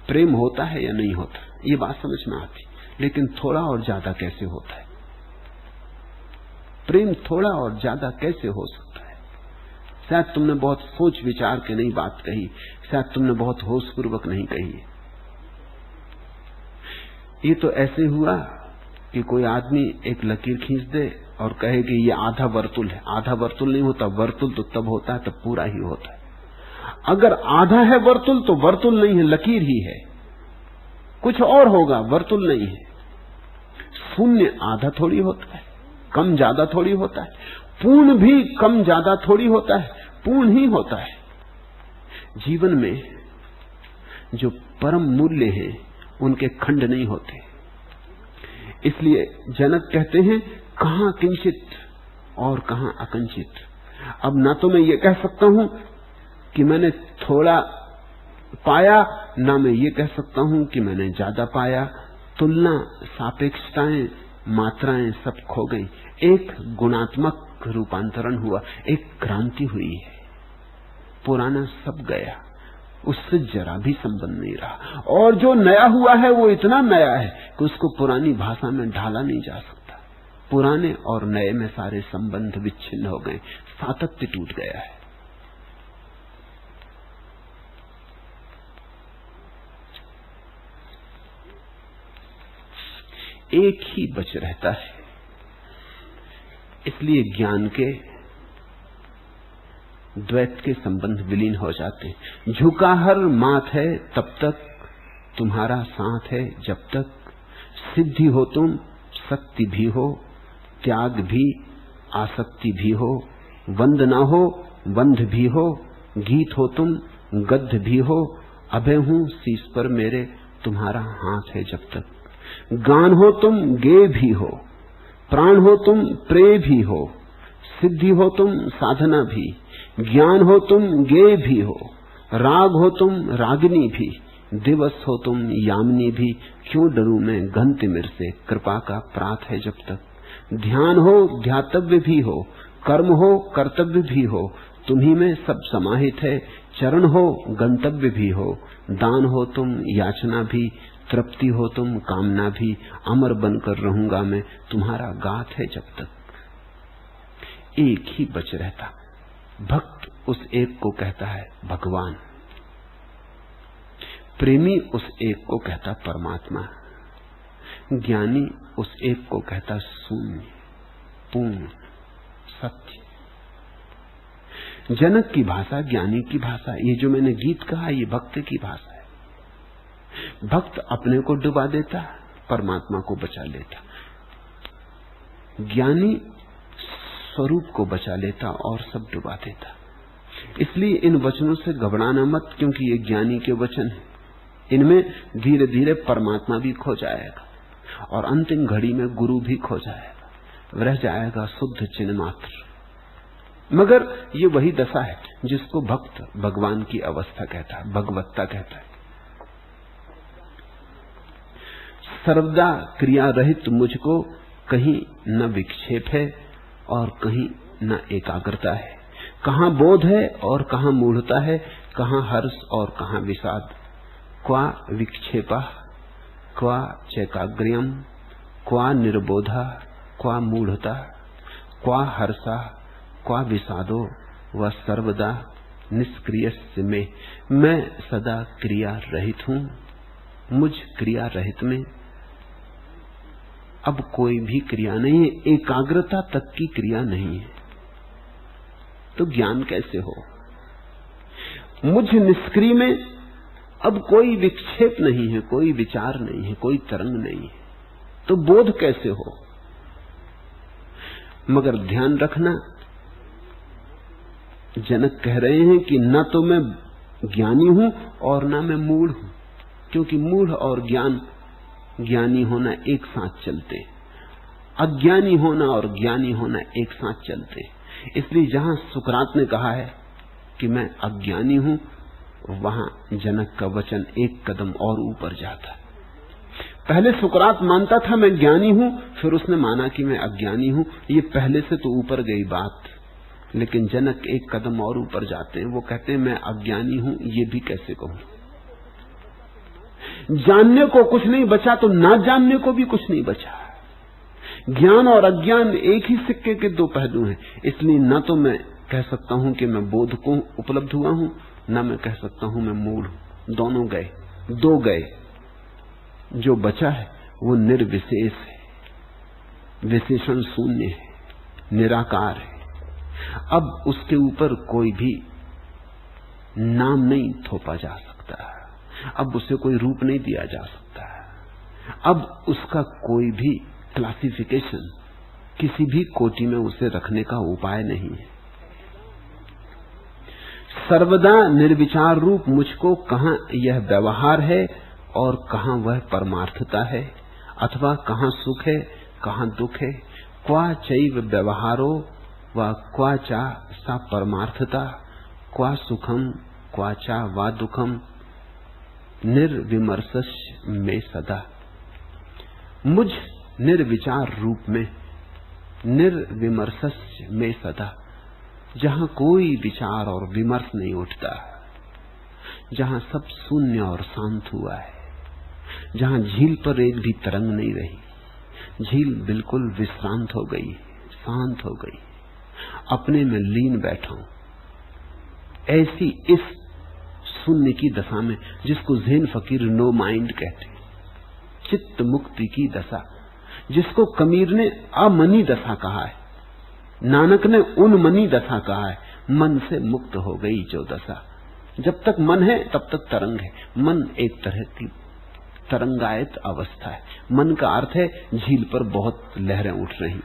B: प्रेम होता है या नहीं होता, ये बात समझ में आती, लेकिन थोड़ा और ज्यादा कैसे होता है? प्रेम थोड़ा और ज्यादा कैसे हो सकता है? शायद तुमने बहुत सोच विचार के नहीं बात कही, शायद तुमने बहुत होशपूर्वक नहीं कही। ये तो ऐसे हुआ कि कोई आदमी एक लकीर खींच दे और कहे कि ये आधा वर्तुल है। आधा वर्तुल नहीं होता, वर्तुल तो तब होता है तब पूरा ही होता है। अगर आधा है वर्तुल तो वर्तुल नहीं है, लकीर ही है, कुछ और होगा, वर्तुल नहीं है। शून्य आधा थोड़ी होता है, कम ज्यादा थोड़ी होता है। पूर्ण भी कम ज्यादा थोड़ी होता है, पूर्ण ही होता है। जीवन में जो परम मूल्य है उनके खंड नहीं होते। इसलिए जनक कहते हैं कहां किंचित और कहां अकिंचित। अब ना तो मैं ये कह सकता हूं कि मैंने थोड़ा पाया, ना मैं ये कह सकता हूं कि मैंने ज्यादा पाया। तुलना, सापेक्षताएं, मात्राएं सब खो गई। एक गुणात्मक रूपांतरण हुआ, एक क्रांति हुई है। पुराना सब गया, उससे जरा भी संबंध नहीं रहा। और जो नया हुआ है वो इतना नया है कि उसको पुरानी भाषा में ढाला नहीं जा सकता। पुराने और नए में सारे संबंध विच्छिन्न हो गए, सातत्य टूट गया है। एक ही बच रहता है, इसलिए ज्ञान के द्वैत के संबंध विलीन हो जाते हैं। झुका हर माथ है तब तक तुम्हारा साथ है जब तक। सिद्धि हो तुम, शक्ति भी हो, त्याग भी, आसक्ति भी हो। वंद ना हो, बंध भी हो। गीत हो तुम, गद्य भी हो। अभय हूं शीश पर मेरे, तुम्हारा हाथ है जब तक। गान हो तुम, गे भी हो। प्राण हो तुम, प्रेय भी हो। सिद्धि हो तुम, साधना भी। ज्ञान हो तुम, गे भी हो। राग हो तुम, रागिनी भी। दिवस हो तुम, यामिनी भी। क्यों डरूं मैं घन तिमिर से, कृपा का प्रात है जब तक। ध्यान हो, ध्यातव्य भी हो। कर्म हो, कर्तव्य भी हो। तुम्ही में सब समाहित है। चरण हो, गंतव्य भी हो। दान हो तुम, याचना भी। तृप्ति हो तुम, कामना भी। अमर बनकर रहूंगा मैं, तुम्हारा गाथ है जब तक। एक ही बच रहता। भक्त उस एक को कहता है भगवान। प्रेमी उस एक को कहता परमात्मा। ज्ञानी उस एक को कहता शून्य, पूर्ण, सत्य। जनक की भाषा, ज्ञानी की भाषा, ये जो मैंने गीत कहा ये भक्त की भाषा है। भक्त अपने को डुबा देता, परमात्मा को बचा लेता। ज्ञानी स्वरूप को बचा लेता और सब डुबा देता। इसलिए इन वचनों से घबराना मत, क्योंकि ये ज्ञानी के वचन हैं। इनमें धीरे धीरे परमात्मा भी खो जाएगा और अंतिम घड़ी में गुरु भी खो जाएगा, रह जाएगा शुद्ध चिन्ह मात्र। मगर ये वही दशा है जिसको भक्त भगवान की अवस्था कहता है, भगवत्ता कहता है। सर्वदा क्रिया रहित मुझको कहीं न विक्षेप है और कहीं न एकाग्रता है। कहाँ बोध है और कहाँ मूढ़ता है, कहाँ हर्ष और कहाँ विषाद। क्वा विक्षेपा, क्वा चैकाग्र्यम, क्वा निर्बोधा, क्वा मूढ़ता, क्वा हर्षा, क्वा विषादो व सर्वदा निष्क्रियस्य में। मैं सदा क्रिया रहित हूं। मुझ क्रिया रहित में अब कोई भी क्रिया नहीं है, एकाग्रता तक की क्रिया नहीं है। तो ज्ञान कैसे हो? मुझ निष्क्रिय में अब कोई विक्षेप नहीं है, कोई विचार नहीं है, कोई तरंग नहीं है, तो बोध कैसे हो? मगर ध्यान रखना, जनक कह रहे हैं कि न तो मैं ज्ञानी हूं और न मैं मूढ़ हूं, क्योंकि मूढ़ और ज्ञानी होना एक साथ चलते, अज्ञानी होना और ज्ञानी होना एक साथ चलते। इसलिए जहां सुकरात ने कहा है कि मैं अज्ञानी हूं, वहां जनक का वचन एक कदम और ऊपर जाता। पहले सुकरात मानता था मैं ज्ञानी हूं, फिर उसने माना कि मैं अज्ञानी हूं। ये पहले से तो ऊपर गई बात, लेकिन जनक एक कदम और ऊपर जाते हैं। वो कहते हैं मैं अज्ञानी हूं, ये भी कैसे कहूं? जानने को कुछ नहीं बचा तो ना जानने को भी कुछ नहीं बचा। ज्ञान और अज्ञान एक ही सिक्के के दो पहलू हैं। इसलिए न तो मैं कह सकता हूं कि मैं बोध को उपलब्ध हुआ हूं, न मैं कह सकता हूं मैं मूढ़ हूं। दोनों गए, दो गए। जो बचा है वो निर्विशेष है, विशेषण शून्य है, निराकार है। अब उसके ऊपर कोई भी नाम नहीं थोपा जा सकता, अब उसे कोई रूप नहीं दिया जा सकता, अब उसका कोई भी क्लासिफिकेशन, किसी भी कोटि में उसे रखने का उपाय नहीं है। सर्वदा निर्विचार रूप मुझको कहां यह व्यवहार है और कहां वह परमार्थता है, अथवा कहां सुख है कहां दुख है। क्वा चैव व्यवहारो व क्वा चा सा परमार्थता, क्वा सुखम क्वा चा वा दुखम, निर्विमर्शस्य में सदा, मुझ निर्विचार रूप में, निर्विमर्शस्य में सदा, जहां कोई विचार और विमर्श नहीं उठता, जहां सब शून्य और शांत हुआ है, जहां झील पर एक भी तरंग नहीं रही, झील बिल्कुल विश्रांत हो गई, शांत हो गई, अपने में लीन बैठा हूं। ऐसी इस शून्य की दशा में, जिसको ज़ेन फकीर नो माइंड कहते, चित्त मुक्ति की दशा, जिसको कबीर ने अमनी दशा कहा है, नानक ने उन्मनी दशा कहा है, मन से मुक्त हो गई जो दशा। जब तक मन है तब तक तरंग है। मन एक तरह की तरंगायत अवस्था है। मन का अर्थ है झील पर बहुत लहरें उठ रही,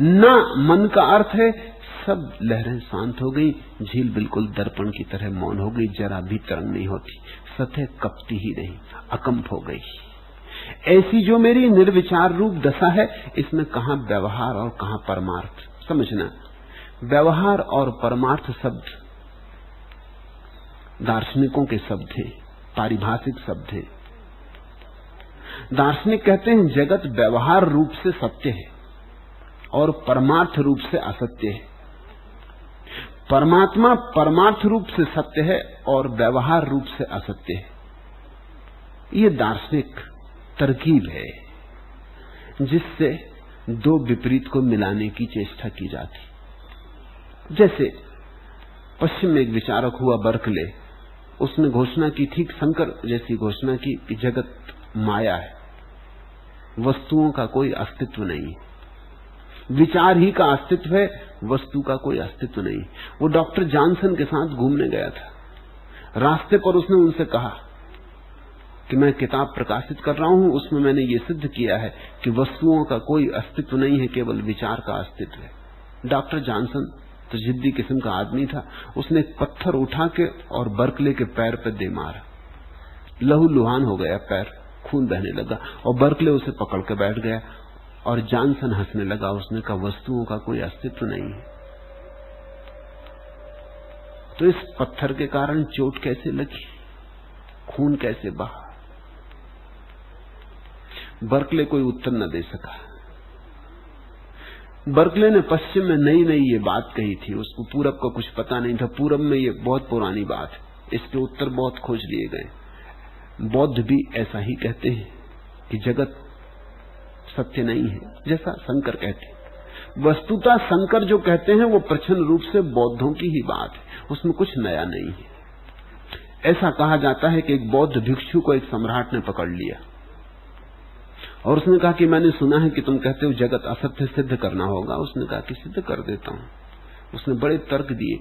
B: ना मन का अर्थ है सब लहरें शांत हो गई, झील बिल्कुल दर्पण की तरह मौन हो गई, जरा भी तरंग नहीं होती, सतह कपती ही नहीं, अकंप हो गई। ऐसी जो मेरी निर्विचार रूप दशा है, इसमें कहां व्यवहार और कहां परमार्थ। समझना, व्यवहार और परमार्थ शब्द दार्शनिकों के शब्द हैं, पारिभाषिक शब्द हैं। दार्शनिक कहते हैं जगत व्यवहार रूप से सत्य है और परमार्थ रूप से असत्य है। परमात्मा परमार्थ रूप से सत्य है और व्यवहार रूप से असत्य है। ये दार्शनिक तरकीब है जिससे दो विपरीत को मिलाने की चेष्टा की जाती। जैसे पश्चिम में एक विचारक हुआ बर्कले, उसने घोषणा की, ठीक शंकर जैसी घोषणा की कि जगत माया है, वस्तुओं का कोई अस्तित्व नहीं है, विचार ही का अस्तित्व है, वस्तु का कोई अस्तित्व नहीं। वो डॉक्टर जॉनसन के साथ घूमने गया था। रास्ते पर उसने उनसे कहा कि मैं किताब प्रकाशित कर रहा हूं, उसमें मैंने ये सिद्ध किया है कि वस्तुओं का कोई अस्तित्व नहीं है, केवल विचार का अस्तित्व है। डॉक्टर जॉनसन तो जिद्दी किस्म का आदमी था, उसने एक पत्थर उठा के और बर्कले के पैर पे दे मारा। लहूलुहान हो गया पैर, खून बहने लगा और बर्कले उसे पकड़ के बैठ गया और जॉनसन हंसने लगा। उसने कहा वस्तुओं का कोई अस्तित्व नहीं है। तो इस पत्थर के कारण चोट कैसे लगी, खून कैसे बहा? बर्कले कोई उत्तर न दे सका। बर्कले ने पश्चिम में नई नई ये बात कही थी, उसको पूरब का कुछ पता नहीं था। पूरब में ये बहुत पुरानी बात है, इसके उत्तर बहुत खोज लिए गए। बौद्ध भी ऐसा ही कहते हैं कि जगत सत्य नहीं है, जैसा शंकर कहते हैं। वस्तुतः शंकर जो कहते हैं वो प्रच्छन्न रूप से बौद्धों की ही बात है, उसमें कुछ नया नहीं है। ऐसा कहा जाता है कि एक बौद्ध भिक्षु को एक सम्राट ने पकड़ लिया और उसने कहा कि मैंने सुना है कि तुम कहते हो जगत असत्य सिद्ध करना होगा। उसने कहा कि सिद्ध कर देता हूं। उसने बड़े तर्क दिए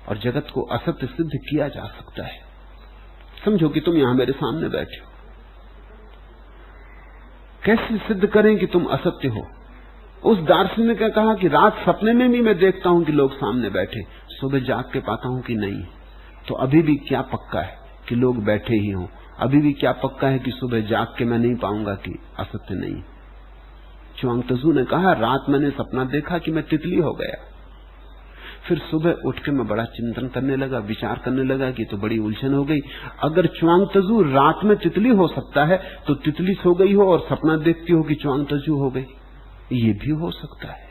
B: और जगत को असत्य सिद्ध किया जा सकता है। समझो कि तुम यहां मेरे सामने बैठे हो, कैसे सिद्ध करें कि तुम असत्य हो? उस दार्शनिक ने कहा कि रात सपने में भी मैं देखता हूं कि लोग सामने बैठे, सुबह जाग के पाता हूं कि नहीं। तो अभी भी क्या पक्का है कि लोग बैठे ही हों? अभी भी क्या पक्का है कि सुबह जाग के मैं नहीं पाऊंगा कि असत्य नहीं? च्वांग-त्सू ने कहा रात मैंने सपना देखा कि मैं तितली हो गया। फिर सुबह उठ के मैं बड़ा चिंतन करने लगा, विचार करने लगा कि तो बड़ी उलझन हो गई। अगर च्वांग-त्सू रात में तितली हो सकता है तो तितली सो गई हो और सपना देखती हो कि च्वांग-त्सू हो गई, ये भी हो सकता है।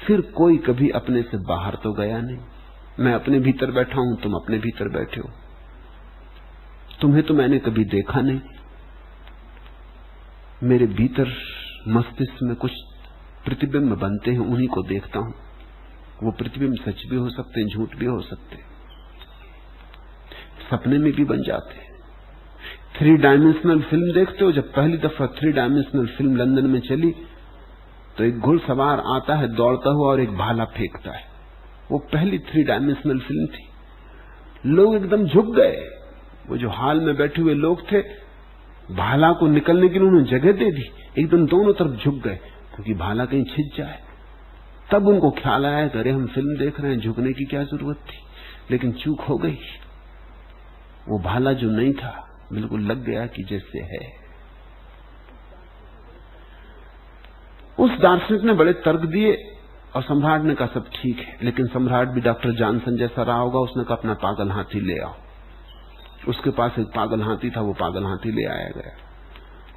B: फिर कोई कभी अपने से बाहर तो गया नहीं। मैं अपने भीतर बैठा हूं, तुम अपने भीतर बैठे हो। तुम्हें तो मैंने कभी देखा नहीं। मेरे भीतर मस्तिष्क में कुछ प्रतिबिंब बनते हैं, उन्हीं को देखता हूं। वो प्रतिबिंब सच भी हो सकते हैं, झूठ भी हो सकते हैं, सपने में भी बन जाते हैं। 3 डायमेंशनल फिल्म देखते हो? जब पहली दफा 3 डायमेंशनल फिल्म लंदन में चली तो एक घुड़सवार आता है दौड़ता हुआ और एक भाला फेंकता है। वो पहली 3 डायमेंशनल फिल्म थी। लोग एकदम झुक गए। वो जो हाल में बैठे हुए लोग थे, भाला को निकलने के लिए उन्होंने जगह दे दी, एकदम दोनों तरफ झुक गए क्योंकि भाला कहीं छिप जाए। तब उनको ख्याल आया कि अरे हम फिल्म देख रहे हैं, झुकने की क्या जरूरत थी। लेकिन चूक हो गई। वो भाला जो नहीं था बिल्कुल लग गया कि जैसे है। उस दार्शनिक ने बड़े तर्क दिए और सम्राट ने कहा सब ठीक है, लेकिन सम्राट भी डॉक्टर जॉनसन जैसा रहा होगा। उसने कहा अपना पागल हाथी ले आओ। उसके पास एक पागल हाथी था, वो पागल हाथी ले आया गया।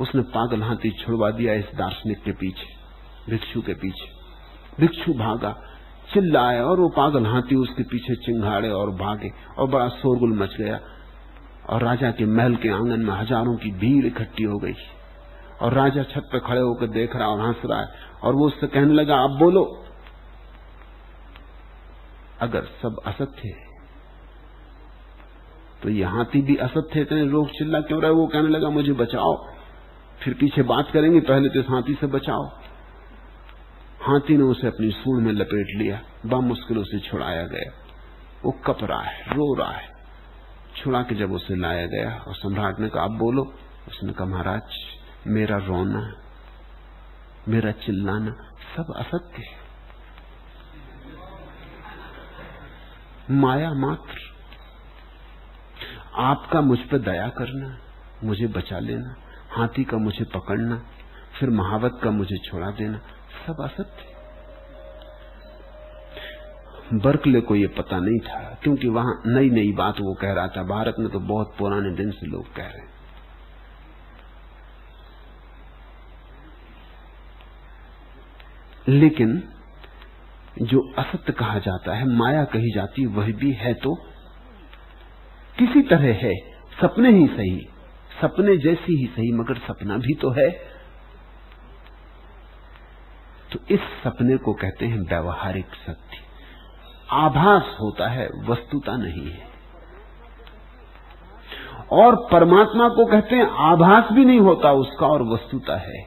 B: उसने पागल हाथी छुड़वा दिया इस दार्शनिक के पीछे, भिक्षु के पीछे। भिक्षु भागा, चिल्लाए, और वो पागल हाथी उसके पीछे चिंगाड़े और भागे, और बड़ा शोरगुल मच गया। और राजा के महल के आंगन में हजारों की भीड़ इकट्ठी हो गई, और राजा छत पर खड़े होकर देख रहा और हंस रहा है। और वो उससे कहने लगा, आप बोलो, अगर सब असत्य है तो ये हाथी भी असत्य है, इतने लोग चिल्ला क्यों रहे? वो कहने लगा, मुझे बचाओ, फिर पीछे बात करेंगे, पहले तो इस हाथी से बचाओ। हाथी ने उसे अपनी सूंड में लपेट लिया, बामुश्किल उसे छुड़ाया गया। वो कप रहा है, रो रहा है। छुड़ा के जब उसे लाया गया और सम्राट ने कहा, आप बोलो। उसने कहा, महाराज, मेरा रोना, मेरा चिल्लाना सब असत्य है, माया मात्र। आपका मुझ पर दया करना, मुझे बचा लेना, हाथी का मुझे पकड़ना, फिर महावत का मुझे छोड़ा देना, सब असत्य। बर्कले को ये पता नहीं था, क्योंकि वहां नई नई बात वो कह रहा था। भारत में तो बहुत पुराने दिन से लोग कह रहे हैं। लेकिन जो असत्य कहा जाता है, माया कही जाती, वह भी है तो किसी तरह है, सपने ही सही, सपने जैसी ही सही, मगर सपना भी तो है। तो इस सपने को कहते हैं व्यवहारिक सत्य। आभास होता है, वस्तुता नहीं है। और परमात्मा को कहते हैं आभास भी नहीं होता उसका, और वस्तुता है।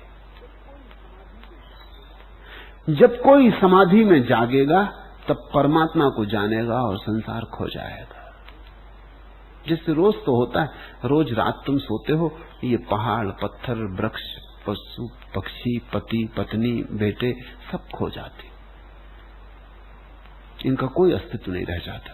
B: जब कोई समाधि में जागेगा तब परमात्मा को जानेगा और संसार खो जाएगा। जिससे रोज तो होता है, रोज रात तुम सोते हो, ये पहाड़, पत्थर, वृक्ष, पशु, पक्षी, पति, पत्नी, बेटे सब खो जाते, इनका कोई अस्तित्व नहीं रह जाता।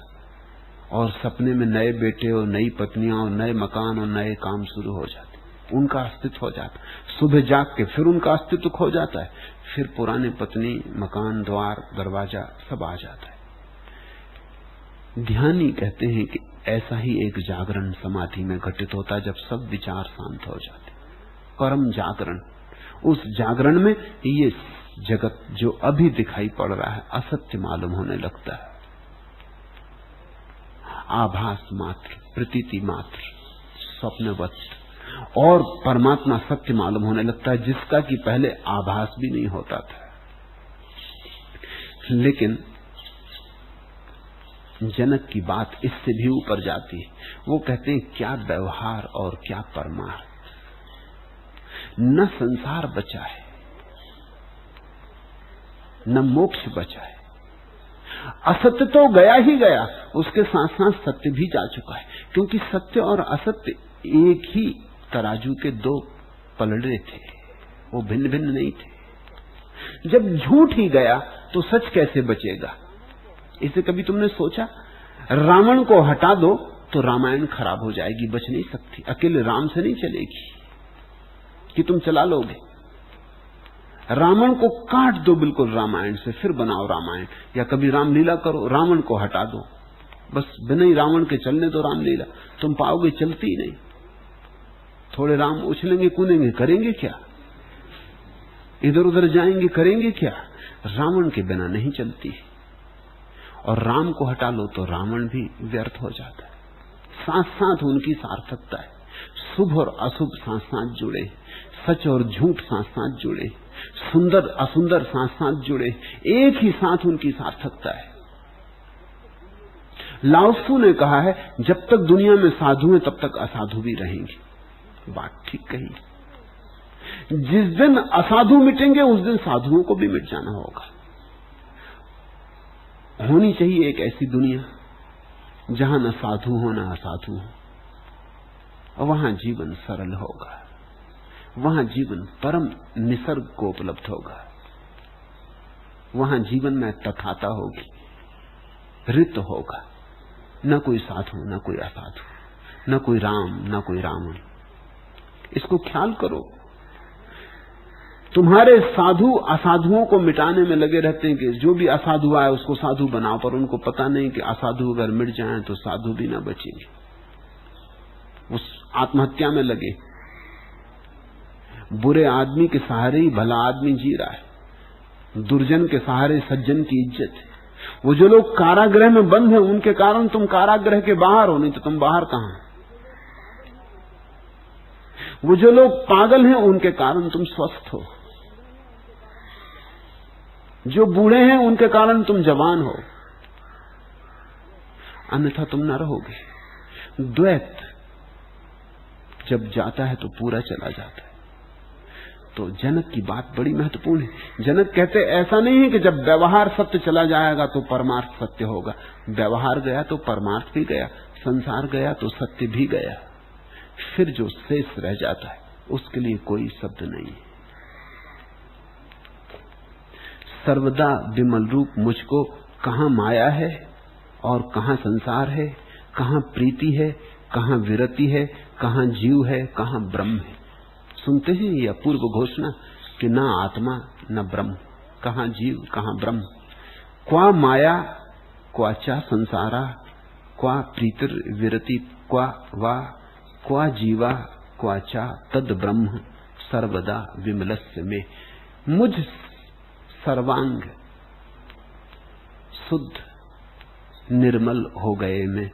B: और सपने में नए बेटे और नई पत्नियां और नए मकान और नए काम शुरू हो जाते, उनका अस्तित्व हो जाता। सुबह जाग के फिर उनका अस्तित्व खो जाता है, फिर पुराने पत्नी, मकान, द्वार, दरवाजा सब आ जाता है। ध्यानी कहते हैं कि ऐसा ही एक जागरण समाधि में घटित होता है, जब सब विचार शांत हो जाते, परम जागरण। उस जागरण में ये जगत जो अभी दिखाई पड़ रहा है असत्य मालूम होने लगता है, आभास मात्र, प्रतीति मात्र, स्वप्नवत। और परमात्मा सत्य मालूम होने लगता है, जिसका कि पहले आभास भी नहीं होता था। लेकिन जनक की बात इससे भी ऊपर जाती है। वो कहते हैं, क्या व्यवहार और क्या परमार्थ। न संसार बचा है, न मोक्ष बचा है। असत्य तो गया ही गया, उसके साथ साथ सत्य भी जा चुका है। क्योंकि सत्य और असत्य एक ही तराजू के दो पलड़े थे, वो भिन्न भिन्न नहीं थे। जब झूठ ही गया तो सच कैसे बचेगा? इसे कभी तुमने सोचा? रावण को हटा दो तो रामायण खराब हो जाएगी, बच नहीं सकती। अकेले राम से नहीं चलेगी कि तुम चला लोगे। रावण को काट दो बिल्कुल रामायण से, फिर बनाओ रामायण। या कभी रामलीला करो, रावण को हटा दो, बस बिना ही रावण के चलने दो रामलीला, तुम पाओगे चलती ही नहीं। थोड़े राम उछलेंगे, कूदेंगे, करेंगे क्या? इधर उधर जाएंगे, करेंगे क्या? रावण के बिना नहीं चलती। और राम को हटा लो तो रावण भी व्यर्थ हो जाता है। साथ साथ उनकी सार्थकता है। शुभ और अशुभ साथ साथ जुड़े, सच और झूठ साथ साथ जुड़े, सुंदर असुंदर साथ साथ जुड़े, एक ही साथ उनकी सार्थकता है। लाओ त्सु ने कहा है, जब तक दुनिया में साधु हैं तब तक असाधु भी रहेंगे। बात ठीक कही। जिस दिन असाधु मिटेंगे उस दिन साधुओं को भी मिट जाना होगा। होनी चाहिए एक ऐसी दुनिया जहां न साधु हो न असाधु हो, और वहां जीवन सरल होगा, वहां जीवन परम निसर्ग को उपलब्ध होगा, वहां जीवन में तथाता होगी, ऋत होगा। न कोई साधु न कोई असाधु, न कोई राम न कोई रावण। इसको ख्याल करो। तुम्हारे साधु असाधुओं को मिटाने में लगे रहते हैं कि जो भी असाधु आए उसको साधु बनाओ, पर उनको पता नहीं कि असाधु अगर मिट जाएं तो साधु भी ना बचेंगे। उस आत्महत्या में लगे। बुरे आदमी के सहारे ही भला आदमी जी रहा है, दुर्जन के सहारे सज्जन की इज्जत है। वो जो लोग कारागृह में बंद हैं उनके कारण तुम कारागृह के बाहर हो, नहीं तो तुम बाहर कहां। वो जो लोग पागल हैं उनके कारण तुम स्वस्थ हो, जो बूढ़े हैं उनके कारण तुम जवान हो, अन्यथा तुम न रहोगे। द्वैत जब जाता है तो पूरा चला जाता है। तो जनक की बात बड़ी महत्वपूर्ण है। जनक कहते ऐसा नहीं है कि जब व्यवहार सत्य चला जाएगा तो परमार्थ सत्य होगा। व्यवहार गया तो परमार्थ भी गया, संसार गया तो सत्य भी गया। फिर जो शेष रह जाता है उसके लिए कोई शब्द नहीं है। सर्वदा विमल रूप मुझको कहां माया है और कहां संसार है, कहां प्रीति है, कहां विरति है, कहां जीव है, कहां ब्रह्म है। सुनते हैं यह अपूर्व घोषणा कि ना आत्मा न ब्रह्म, कहां जीव कहां ब्रह्म। क्वा माया क्वाचा संसारा, क्वा प्रीतिर विरति, क्वा जीवा क्वाचा तद ब्रह्म सर्वदा विमलस्य में। मुझ सर्वांग शुद्ध निर्मल हो गए में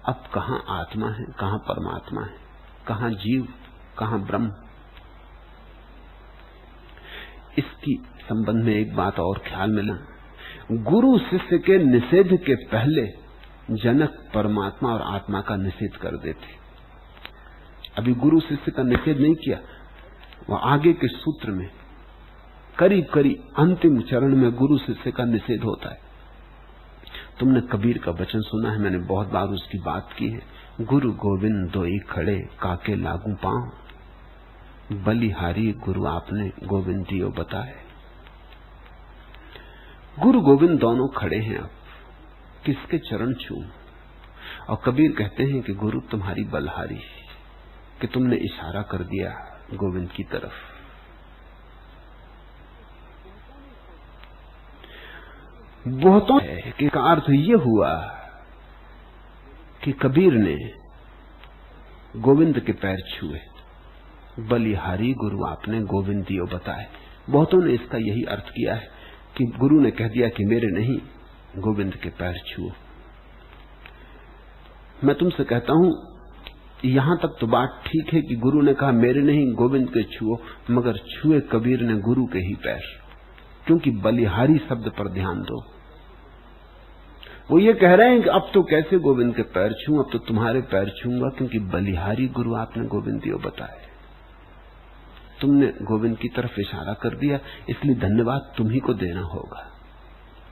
B: अब कहां आत्मा है, कहां परमात्मा है, कहां जीव कहां ब्रह्म। इसकी संबंध में एक बात और ख्याल मिला। गुरु शिष्य के निषेध के पहले जनक परमात्मा और आत्मा का निषेध कर देते। अभी गुरु शिष्य का निषेध नहीं किया, वह आगे के सूत्र में करीब करीब अंतिम चरण में गुरु शिष्य का निषेध होता है। तुमने कबीर का वचन सुना है, मैंने बहुत बार उसकी बात की है। गुरु गोविंद दोई खड़े काके लागू पांव, बलिहारी गुरु आपने गोविंद दियो बताए। गुरु गोविंद दोनों खड़े हैं, अब किसके चरण छू। और कबीर कहते हैं कि गुरु तुम्हारी बलहारी कि तुमने इशारा कर दिया गोविंद की तरफ। बहुतों के का अर्थ यह हुआ कि कबीर ने गोविंद के पैर छुए, बलिहारी गुरु आपने गोविंद दियो बताए। बहुतों ने इसका यही अर्थ किया है कि गुरु ने कह दिया कि मेरे नहीं, गोविंद के पैर छुओ। मैं तुमसे कहता हूं यहां तक तो बात ठीक है कि गुरु ने कहा मेरे नहीं गोविंद के छुओ, मगर छुए कबीर ने गुरु के ही पैर, क्योंकि बलिहारी शब्द पर ध्यान दो। वो ये कह रहे हैं कि अब तो कैसे गोविंद के पैर छूं, अब तो तुम्हारे पैर छूंगा, क्योंकि बलिहारी गुरु आपने गोविंद दियो बताए। तुमने गोविंद की तरफ इशारा कर दिया, इसलिए धन्यवाद तुम ही को देना होगा।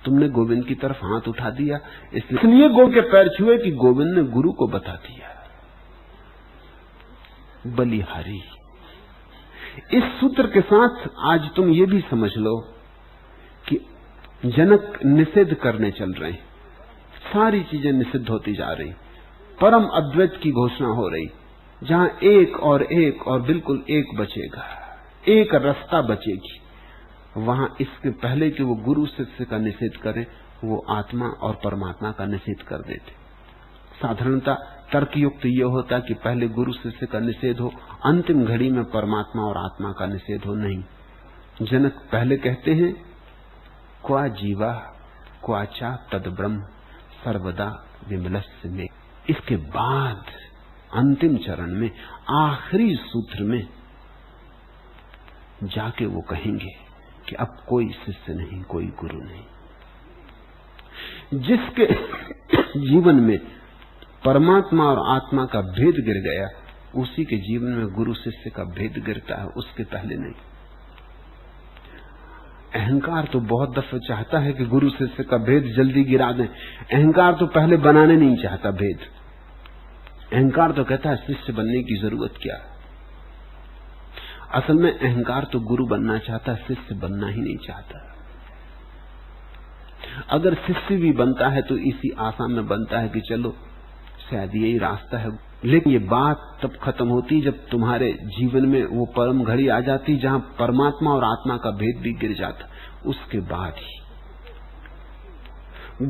B: तुमने गोविंद की तरफ हाथ उठा दिया, इसलिए गोविंद के पैर छुए कि गोविंद ने गुरु को बता दिया। बलिहारी। इस सूत्र के साथ आज तुम ये भी समझ लो कि जनक निषेध करने चल रहे हैं। सारी चीजें निषिद्ध होती जा रही, परम अद्वैत की घोषणा हो रही, जहां एक और बिल्कुल एक बचेगा, एक रास्ता बचेगी। वहां इसके पहले कि वो गुरु शिष्य का निषेध करें, वो आत्मा और परमात्मा का निषेध कर देते। साधारणता तर्कयुक्त ये होता कि पहले गुरु शिष्य का निषेध हो, अंतिम घड़ी में परमात्मा और आत्मा का निषेध हो। नहीं, जनक पहले कहते हैं क्वा जीवा क्वाचा तद ब्रह्म सर्वदा विमलस्य में। इसके बाद अंतिम चरण में आखिरी सूत्र में जाके वो कहेंगे कि अब कोई शिष्य नहीं, कोई गुरु नहीं। जिसके जीवन में परमात्मा और आत्मा का भेद गिर गया, उसी के जीवन में गुरु शिष्य का भेद गिरता है, उसके पहले नहीं। अहंकार तो बहुत दफे चाहता है कि गुरु शिष्य का भेद जल्दी गिरा दें। अहंकार तो पहले बनाने नहीं चाहता भेद। अहंकार तो कहता है शिष्य बनने की जरूरत क्या। असल में अहंकार तो गुरु बनना चाहता, शिष्य बनना ही नहीं चाहता। अगर शिष्य भी बनता है तो इसी आशा में बनता है कि चलो शायद यही रास्ता है, लेकिन ये बात तब खत्म होती जब तुम्हारे जीवन में वो परम घड़ी आ जाती जहां परमात्मा और आत्मा का भेद भी गिर जाता। उसके बाद ही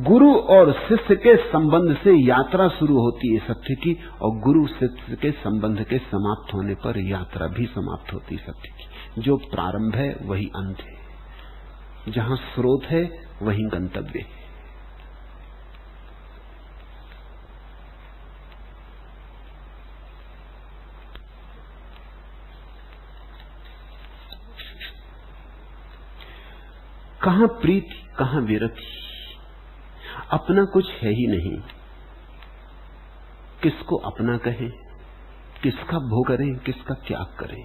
B: गुरु और शिष्य के संबंध से यात्रा शुरू होती है सत्य की, और गुरु शिष्य के संबंध के समाप्त होने पर यात्रा भी समाप्त होती सत्य की। जो प्रारंभ है वही अंत है, जहां स्रोत है वही गंतव्य है। कहां प्रीति कहां विरति, अपना कुछ है ही नहीं। किसको अपना कहें, किसका भोग करें, किसका त्याग करें।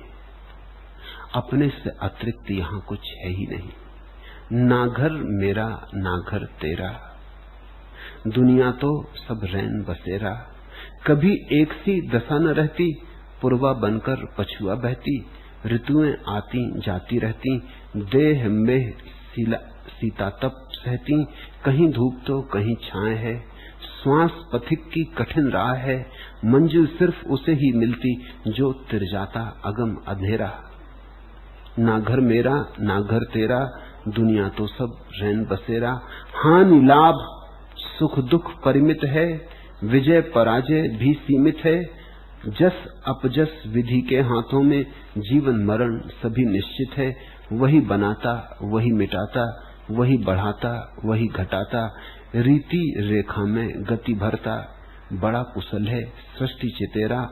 B: अपने से अतिरिक्त यहां कुछ है ही नहीं। ना घर मेरा ना घर तेरा, दुनिया तो सब रैन बसेरा। कभी एक सी दशा न रहती, पूर्वा बनकर पछुआ बहती। ऋतुएं आती जाती रहती, देह में सीता तप सहती। कहीं धूप तो कहीं छाए है, श्वास पथिक की कठिन राह है। मंजिल सिर्फ उसे ही मिलती जो तिर जाता अगम अंधेरा। ना घर मेरा ना घर तेरा, दुनिया तो सब रैन बसेरा। हानि लाभ सुख दुख परिमित है, विजय पराजय भी सीमित है। जस अपजस विधि के हाथों में, जीवन मरण सभी निश्चित है। वही बनाता वही मिटाता, वही बढ़ाता वही घटाता। रीति रेखा में गति भरता, बड़ा कुशल है सृष्टि चितेरा।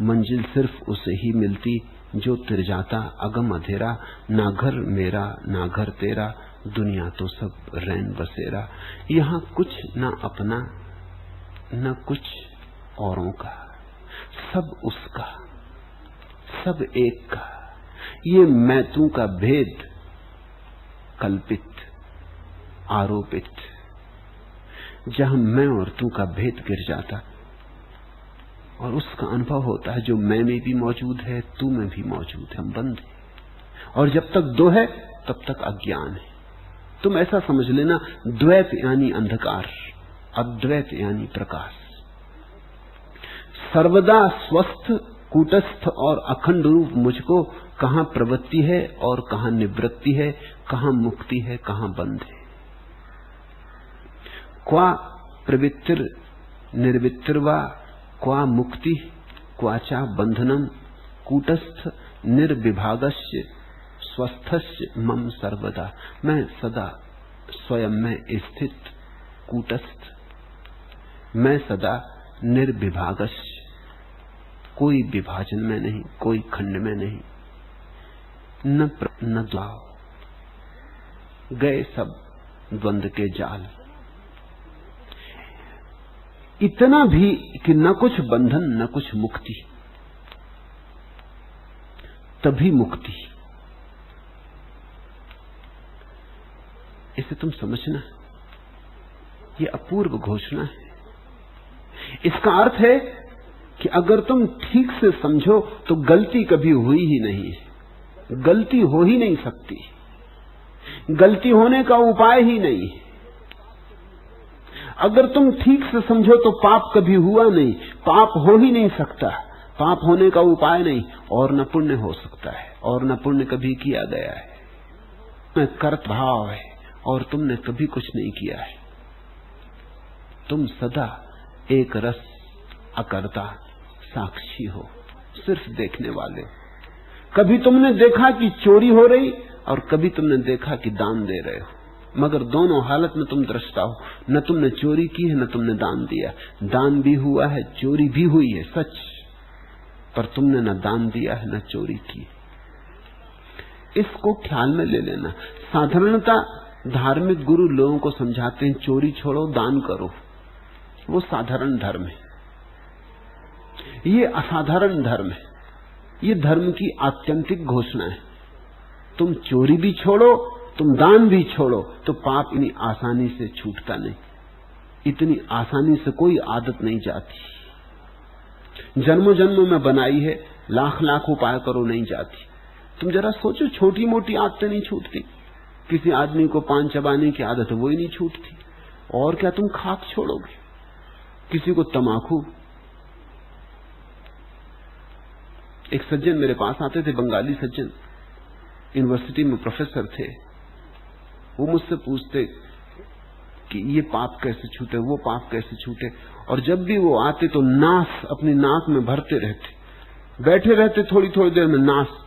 B: मंजिल सिर्फ उसे ही मिलती जो तिर जाता अगम अंधेरा। ना घर मेरा ना घर तेरा, दुनिया तो सब रैन बसेरा। यहाँ कुछ न अपना न कुछ औरों का, सब उसका, सब एक का। ये मैं तू का भेद कल्पित आरोपित, जहां मैं और तू का भेद गिर जाता और उसका अनुभव होता है जो मैं में भी मौजूद है, तू में भी मौजूद है, हम बंद है। और जब तक दो है तब तक अज्ञान है। तुम ऐसा समझ लेना, द्वैत यानी अंधकार, अद्वैत यानी प्रकाश। सर्वदा स्वस्थ कूटस्थ और अखंड रूप मुझको, कहां प्रवृत्ति है और कहां निवृत्ति है, कहां मुक्ति है कहां बंध है। क्वा प्रवृत्तिर निर्वित्तिर्वा, क्वा मुक्ति क्वाचा बंधनम। कूटस्थ निर्विभागस्य स्वस्थस्य मम सर्वदा। मैं सदा स्वयं में स्थित कूटस्थ, मैं सदा निर्विभागस्य, कोई विभाजन में नहीं, कोई खंड में नहीं। न द्वाव, गए सब द्वंद के जाल। इतना भी कि न कुछ बंधन न कुछ मुक्ति, तभी मुक्ति। इसे तुम समझना, ये अपूर्व घोषणा है। इसका अर्थ है कि अगर तुम ठीक से समझो तो गलती कभी हुई ही नहीं है, गलती हो ही नहीं सकती, गलती होने का उपाय ही नहीं है। अगर तुम ठीक से समझो तो पाप कभी हुआ नहीं, पाप हो ही नहीं सकता, पाप होने का उपाय नहीं, और न पुण्य हो सकता है, और न पुण्य कभी किया गया है। कर्त भाव है और तुमने कभी कुछ नहीं किया है। तुम सदा एक रस अकर्ता साक्षी हो, सिर्फ देखने वाले हो। कभी तुमने देखा कि चोरी हो रही और कभी तुमने देखा कि दान दे रहे हो, मगर दोनों हालत में तुम दृष्टा हो। न तुमने चोरी की है न तुमने दान दिया। दान भी हुआ है, चोरी भी हुई है, सच, पर तुमने न दान दिया है न चोरी की। इसको ख्याल में ले लेना। साधारणता धार्मिक गुरु लोगों को समझाते हैं चोरी छोड़ो दान करो, वो साधारण धर्म है। ये असाधारण धर्म है, ये धर्म की आत्यंतिक घोषणा है। तुम चोरी भी छोड़ो, तुम दान भी छोड़ो, तो पाप इतनी आसानी से छूटता नहीं, इतनी आसानी से कोई आदत नहीं जाती। जन्मों जन्मों में बनाई है, लाख लाख उपाय करो नहीं जाती। तुम जरा सोचो, छोटी मोटी आदतें नहीं छूटती। किसी आदमी को पान चबाने की आदत है, वो ही नहीं छूटती, और क्या तुम खाक छोड़ोगे। किसी को तमाकू एक सज्जन मेरे पास आते थे, बंगाली सज्जन, यूनिवर्सिटी में प्रोफेसर थे। वो मुझसे पूछते कि ये पाप कैसे छूटे, वो पाप कैसे छूटे, और जब भी वो आते तो नास अपनी नाक में भरते रहते, बैठे रहते थोड़ी थोड़ी देर में नास।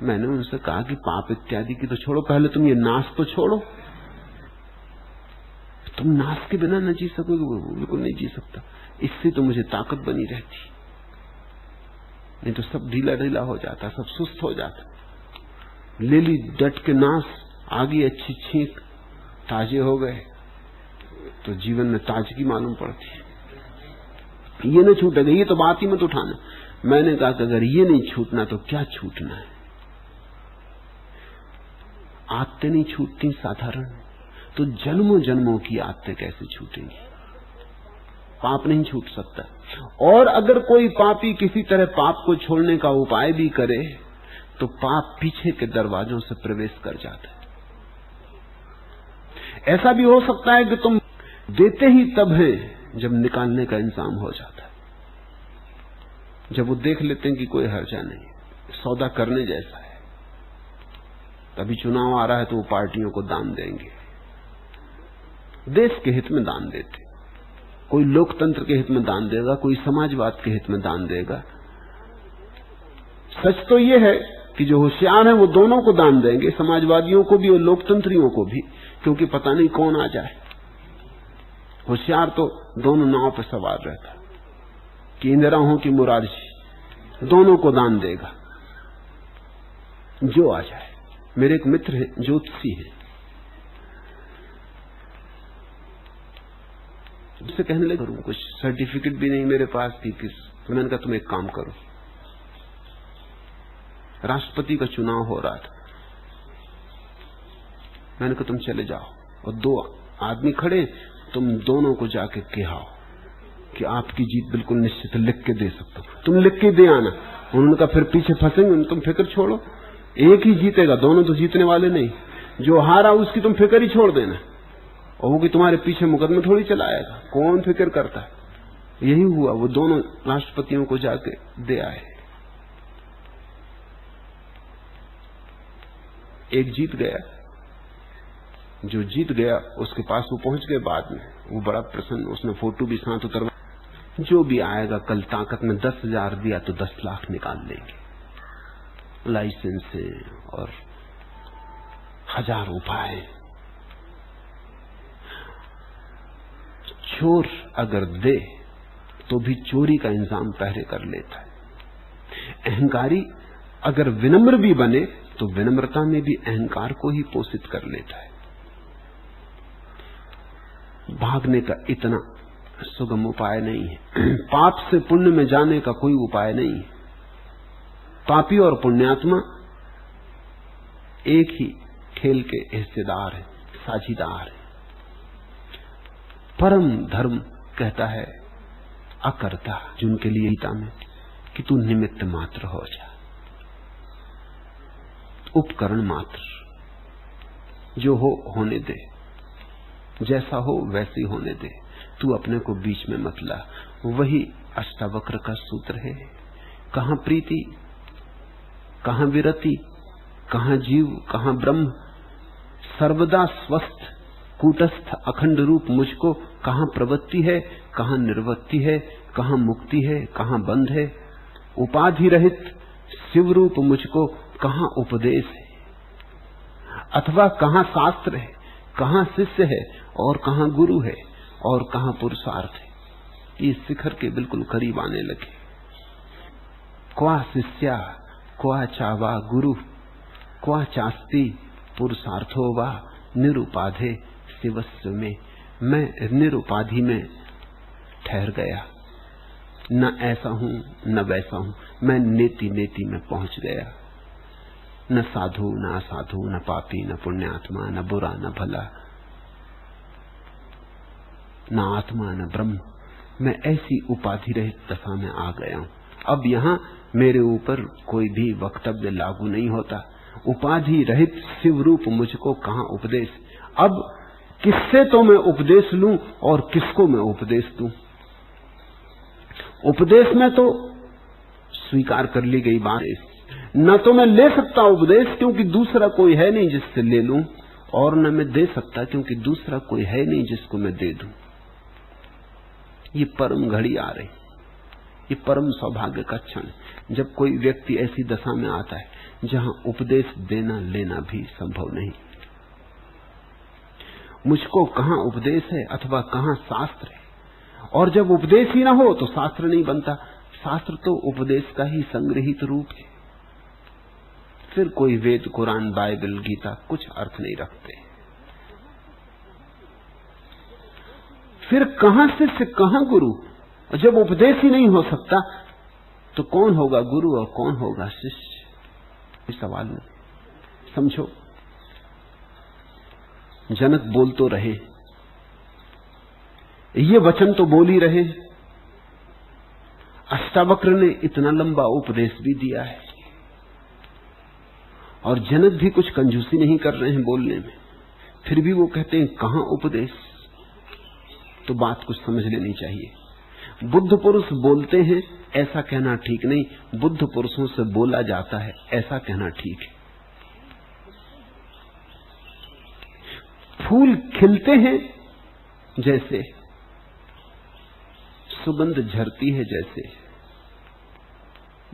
B: मैंने उनसे कहा कि पाप इत्यादि की तो छोड़ो, पहले तुम ये नास तो छोड़ो। तुम नास के बिना न जी सकोगे? वो बिल्कुल नहीं जी सकता, इससे तो मुझे ताकत बनी रहती, नहीं तो सब ढीला ढीला हो जाता, सब सुस्त हो जाता। ले ली डट के नास, आगे अच्छी छींक, ताजे हो गए तो जीवन में ताजगी मालूम पड़ती है। ये न छूटेगा, ये तो बात ही मत उठाना। मैंने कहा कि अगर ये नहीं छूटना तो क्या छूटना है? आदतें नहीं छूटती साधारण, तो जन्मों जन्मों की आदतें कैसे छूटेंगी? पाप नहीं छूट सकता। और अगर कोई पापी किसी तरह पाप को छोड़ने का उपाय भी करे तो पाप पीछे के दरवाजों से प्रवेश कर जाता है। ऐसा भी हो सकता है कि तुम देते ही तब है जब निकालने का इंतजाम हो जाता है, जब वो देख लेते हैं कि कोई हर्जा नहीं, सौदा करने जैसा है। तभी चुनाव आ रहा है तो वो पार्टियों को दान देंगे, देश के हित में दान देते, कोई लोकतंत्र के हित में दान देगा, कोई समाजवाद के हित में दान देगा। सच तो ये है कि जो होशियार है वो दोनों को दान देंगे, समाजवादियों को भी और लोकतंत्रियों को भी, क्योंकि पता नहीं कौन आ जाए। होशियार तो दोनों नाव पर सवार रहता, कि इंदिरा हो कि मुरारजी, दोनों को दान देगा जो आ जाए। मेरे एक मित्र है, ज्योतिषी है, उससे कहने लगे करूं, कुछ सर्टिफिकेट भी नहीं मेरे पास थी किस, तो मैंने कहा तुम एक काम करो, राष्ट्रपति का चुनाव हो रहा था, मैंने कहा तुम चले जाओ और दो आदमी खड़े, तुम दोनों को जाके कहो कि आपकी जीत बिल्कुल निश्चित है, लिख के दे सकता हूं, तुम लिख के दे आना। उन्होंने कहा फिर पीछे फंसेंगे, तुम फिक्र छोड़ो, एक ही जीतेगा, दोनों तो जीतने वाले नहीं, जो हारा उसकी तुम फिक्र ही छोड़ देना, और वो कि तुम्हारे पीछे मुकदमे थोड़ी चलाएगा, कौन फिक्र करता है। यही हुआ, वो दोनों राष्ट्रपतियों को जाके दे आए। एक जीत गया, जो जीत गया उसके पास वो पहुंच गए बाद में, वो बड़ा प्रसन्न, उसने फोटो भी साथ उतरवा, जो भी आएगा कल ताकत में 10,000 दिया तो 10 लाख निकाल लेंगे, लाइसेंस है और 1000 उपाय। चोर अगर दे तो भी चोरी का इंतजाम पहले कर लेता है। अहंकारी अगर विनम्र भी बने तो विनम्रता में भी अहंकार को ही पोषित कर लेता है। भागने का इतना सुगम उपाय नहीं है, पाप से पुण्य में जाने का कोई उपाय नहीं है। पापी और पुण्यात्मा एक ही खेल के हिस्सेदार है, साझीदार है। परम धर्म कहता है अकर्ता, जिनके लिए गीता में कि तू निमित्त मात्र हो जा, उपकरण मात्र, जो हो होने दे, जैसा हो वैसे ही होने दे, तू अपने को बीच में मत ला। वही अष्टावक्र का सूत्र है। कहां प्रीति, कहां विरति, कहां जीव, कहां ब्रह्म, सर्वदा स्वस्थ कूटस्थ अखंड रूप मुझको कहां प्रवृत्ति है, कहां निर्वृत्ति है, कहां मुक्ति है, कहां बंध है। उपाधि रहित शिव रूप मुझको कहां उपदेश है, अथवा कहां शास्त्र है, कहां शिष्य है और कहां गुरु है और कहां पुरुषार्थ है। ये शिखर के बिल्कुल करीब आने लगे। क्वा शिष्या क्वा चावा गुरु, क्वा चास्ति पुरुषार्थो वा निरुपाधे शिवस्व में। मैं निरुपाधि में ठहर गया, न ऐसा हूं न वैसा हूं, मैं नेति नेति में पहुंच गया। न साधु न असाधु, न पापी न पुण्यात्मा, न बुरा न भला, न आत्मा न ब्रह्म। मैं ऐसी उपाधि रहित दशा में आ गया हूं। अब यहां मेरे ऊपर कोई भी वक्तव्य लागू नहीं होता। उपाधि रहित शिव रूप मुझको कहां उपदेश। अब किससे तो मैं उपदेश लूं और किसको मैं उपदेश दूं। उपदेश में तो स्वीकार कर ली गई बात। न तो मैं ले सकता उपदेश क्योंकि दूसरा कोई है नहीं जिससे ले लूं, और न मैं दे सकता क्योंकि दूसरा कोई है नहीं जिसको मैं दे दूं। ये परम घड़ी आ रही, ये परम सौभाग्य का क्षण, जब कोई व्यक्ति ऐसी दशा में आता है जहां उपदेश देना लेना भी संभव नहीं। मुझको कहां उपदेश है अथवा कहां शास्त्र है, और जब उपदेश ही ना हो तो शास्त्र नहीं बनता। शास्त्र तो उपदेश का ही संग्रहित रूप है। फिर कोई वेद, कुरान, बाइबल, गीता कुछ अर्थ नहीं रखते। फिर कहां शिष्य कहां गुरु? जब उपदेश ही नहीं हो सकता तो कौन होगा गुरु और कौन होगा शिष्य? इस सवाल में समझो, जनक बोल तो रहे, ये वचन तो बोल ही रहे, अष्टावक्र ने इतना लंबा उपदेश भी दिया है, और जनक भी कुछ कंजूसी नहीं कर रहे हैं बोलने में, फिर भी वो कहते हैं कहां उपदेश? तो बात कुछ समझ लेनी चाहिए। बुद्ध पुरुष बोलते हैं ऐसा कहना ठीक नहीं, बुद्ध पुरुषों से बोला जाता है ऐसा कहना ठीक है। फूल खिलते हैं जैसे, सुगंध झरती है जैसे,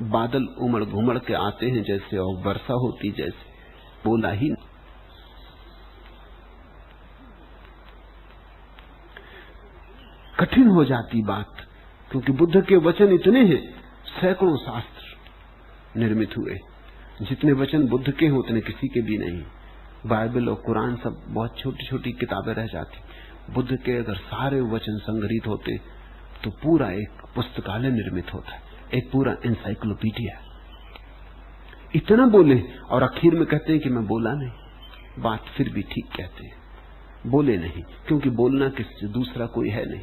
B: बादल उमड़ घुमड़ के आते हैं जैसे, और वर्षा होती जैसे, बोला ही नहीं। कठिन हो जाती बात, क्योंकि बुद्ध के वचन इतने हैं, सैकड़ों शास्त्र निर्मित हुए, जितने वचन बुद्ध के हैं उतने किसी के भी नहीं। बाइबल और कुरान सब बहुत छोटी छोटी किताबें रह जाती। बुद्ध के अगर सारे वचन संग्रहित होते तो पूरा एक पुस्तकालय निर्मित होता है, एक पूरा एनसाइक्लोपीडिया। इतना बोले और आखिर में कहते हैं कि मैं बोला नहीं। बात फिर भी ठीक कहते हैं, बोले नहीं, क्योंकि बोलना किससे, दूसरा कोई है नहीं।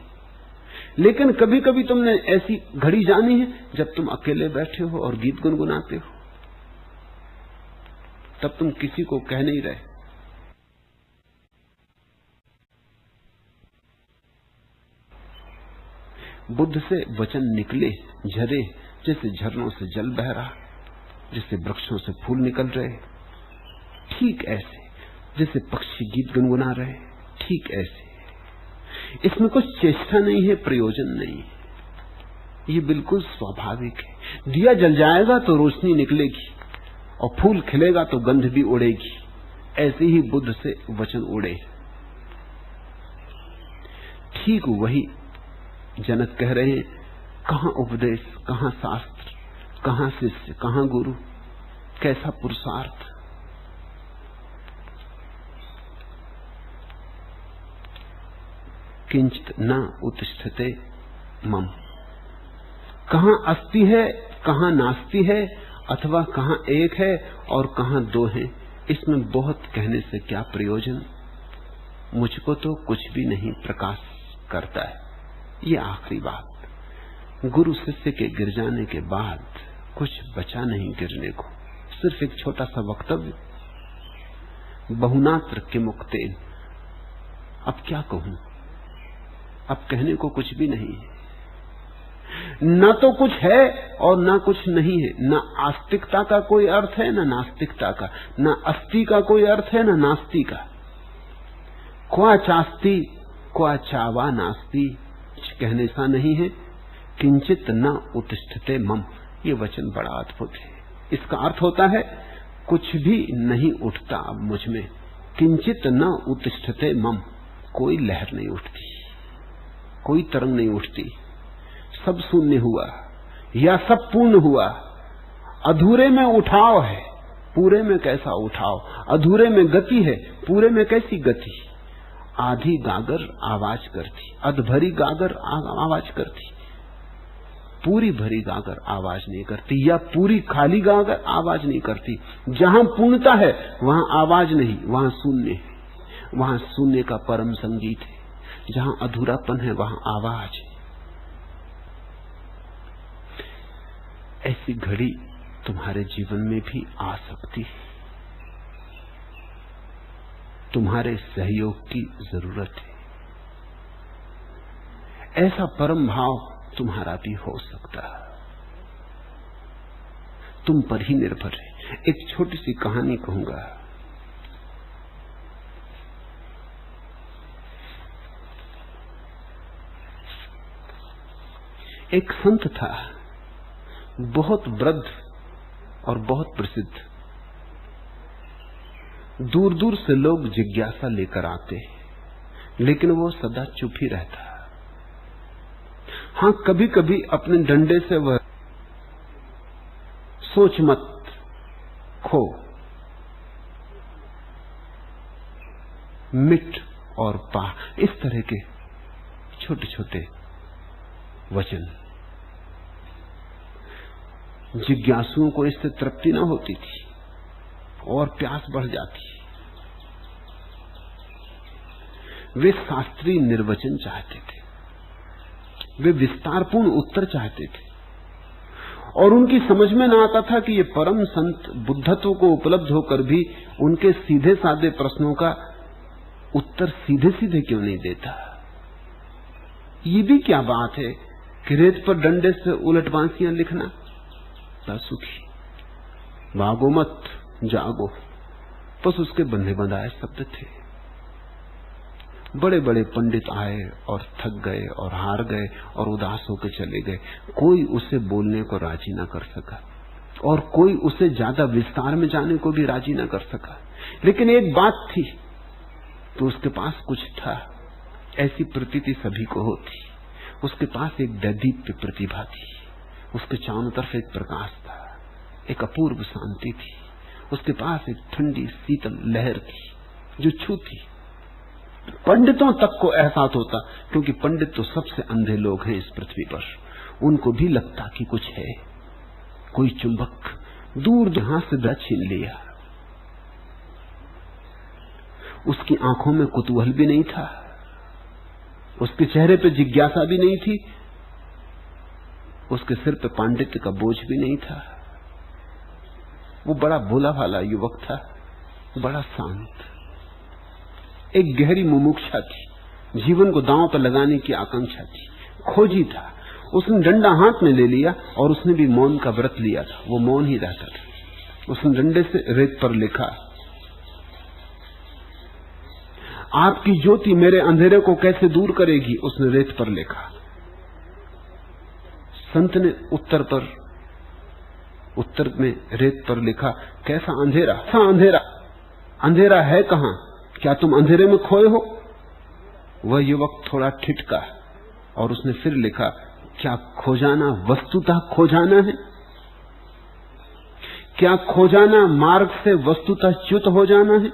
B: लेकिन कभी कभी तुमने ऐसी घड़ी जानी है जब तुम अकेले बैठे हो और गीत गुनगुनाते हो, तब तुम किसी को कह नहीं रहे। बुद्ध से वचन निकले, झरे, जैसे झरनों से जल बह रहा, जैसे वृक्षों से फूल निकल रहे, ठीक ऐसे जैसे पक्षी गीत गुनगुना रहे, ठीक ऐसे। इसमें कुछ चेष्टा नहीं है, प्रयोजन नहीं है, ये बिल्कुल स्वाभाविक है। दिया जल जाएगा तो रोशनी निकलेगी, और फूल खिलेगा तो गंध भी उड़ेगी। ऐसे ही बुद्ध से वचन उड़े। ठीक वही जनक कह रहे हैं, कहां उपदेश, कहां शास्त्र, कहां शिष्य, कहां गुरु, कैसा पुरुषार्थ। किंचित न उत्तिष्ठते मम। कहां अस्ति है, कहां नास्ति है, अथवा कहां एक है और कहां दो है, इसमें बहुत कहने से क्या प्रयोजन। मुझको तो कुछ भी नहीं प्रकाश करता है। ये आखिरी बात। गुरु शिष्य के गिर जाने के बाद कुछ बचा नहीं गिरने को, सिर्फ एक छोटा सा वक्तव्य, बहुनात्र के मुक्तेन। अब क्या कहूं, अब कहने को कुछ भी नहीं है। न तो कुछ है और न कुछ नहीं है। न आस्तिकता का कोई अर्थ है, न नास्तिकता का। न अस्ति का कोई अर्थ है, न नास्ति का। क्वा चास्ति क्वा चावा नास्ति, कुछ कहने सा नहीं है। किंचित न उत्तिष्ठते मम, ये वचन बड़ा अद्भुत है। इसका अर्थ होता है कुछ भी नहीं उठता अब मुझ में। किंचित न उत्तिष्ठते मम, कोई लहर नहीं उठती, कोई तरंग नहीं उठती। सब शून्य हुआ या सब पूर्ण हुआ। अधूरे में उठाव है, पूरे में कैसा उठाव। अधूरे में गति है, पूरे में कैसी गति। आधी गागर आवाज करती, अध भरी गागर आवाज करती, पूरी भरी गागर आवाज नहीं करती, या पूरी खाली गागर आवाज नहीं करती। जहां पूर्णता है वहां आवाज नहीं, वहां शून्य है, वहां शून्य का परम संगीत है। जहां अधूरापन है वहां आवाज है। ऐसी घड़ी तुम्हारे जीवन में भी आ सकती है। तुम्हारे सहयोग की जरूरत है। ऐसा परम भाव तुम्हारा भी हो सकता है। तुम पर ही निर्भर है। एक छोटी सी कहानी कहूंगा। एक संत था, बहुत वृद्ध और बहुत प्रसिद्ध। दूर दूर से लोग जिज्ञासा लेकर आते, लेकिन वो सदा चुप ही रहता। हां, कभी कभी अपने डंडे से वह सोच मत खो, मिट और पा, इस तरह के छोटे छोटे वचन। जिज्ञासुओं को इससे तृप्ति न होती थी और प्यास बढ़ जाती। वे शास्त्रीय निर्वचन चाहते थे, वे विस्तारपूर्ण उत्तर चाहते थे, और उनकी समझ में न आता था कि ये परम संत बुद्धत्व को उपलब्ध होकर भी उनके सीधे साधे प्रश्नों का उत्तर सीधे सीधे क्यों नहीं देता। ये भी क्या बात है कि रेत पर डंडे से उलट बांसियां लिखना। सुखी भागो मत जागो, बस उसके बंधे बंधाए शब्द थे। बड़े बड़े पंडित आए और थक गए और हार गए और उदास होकर चले गए। कोई उसे बोलने को राजी न कर सका और कोई उसे ज्यादा विस्तार में जाने को भी राजी न कर सका। लेकिन एक बात थी, तो उसके पास कुछ था। ऐसी प्रतीति सभी को होती। उसके पास एक दैदीप्य प्रतिभा थी, उसके चारों तरफ एक प्रकाश था, एक अपूर्व शांति थी। उसके पास एक ठंडी शीतल लहर थी जो छूती। पंडितों तक को एहसास होता, क्योंकि पंडित तो सबसे अंधे लोग हैं इस पृथ्वी पर। उनको भी लगता कि कुछ है, कोई चुंबक दूर जहां से द छीन लिया। उसकी आंखों में कुतूहल भी नहीं था, उसके चेहरे पे जिज्ञासा भी नहीं थी, उसके सिर पे पांडित्य का बोझ भी नहीं था। वो बड़ा भोला भाला युवक था, बड़ा शांत। एक गहरी मुमुक्षा थी, जीवन को दांव पर लगाने की आकांक्षा थी, खोजी था। उसने डंडा हाथ में ले लिया और उसने भी मौन का व्रत लिया था। वो मौन ही रहता था। उसने डंडे से रेत पर लिखा, आपकी ज्योति मेरे अंधेरे को कैसे दूर करेगी। उसने रेत पर लिखा। संत ने उत्तर में रेत पर लिखा, कैसा अंधेरा, हाँ अंधेरा, अंधेरा है कहां, क्या तुम अंधेरे में खोए हो। वह युवक थोड़ा ठिठका और उसने फिर लिखा, क्या खो जाना वस्तुतः खो जाना है, क्या खो जाना मार्ग से वस्तुतः च्युत हो जाना है।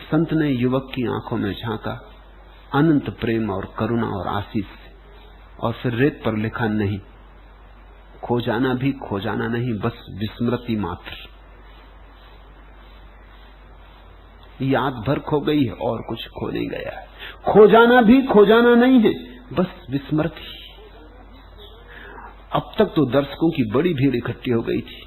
B: संत ने युवक की आंखों में झांका, अनंत प्रेम और करुणा और आशीष से, और फिर रेत पर लिखा, नहीं, खो जाना भी खो जाना नहीं, बस विस्मृति मात्र। याद भर खो गई है और कुछ खो नहीं गया है। खो जाना भी खो जाना नहीं है, बस विस्मृति। अब तक तो दर्शकों की बड़ी भीड़ इकट्ठी हो गई थी।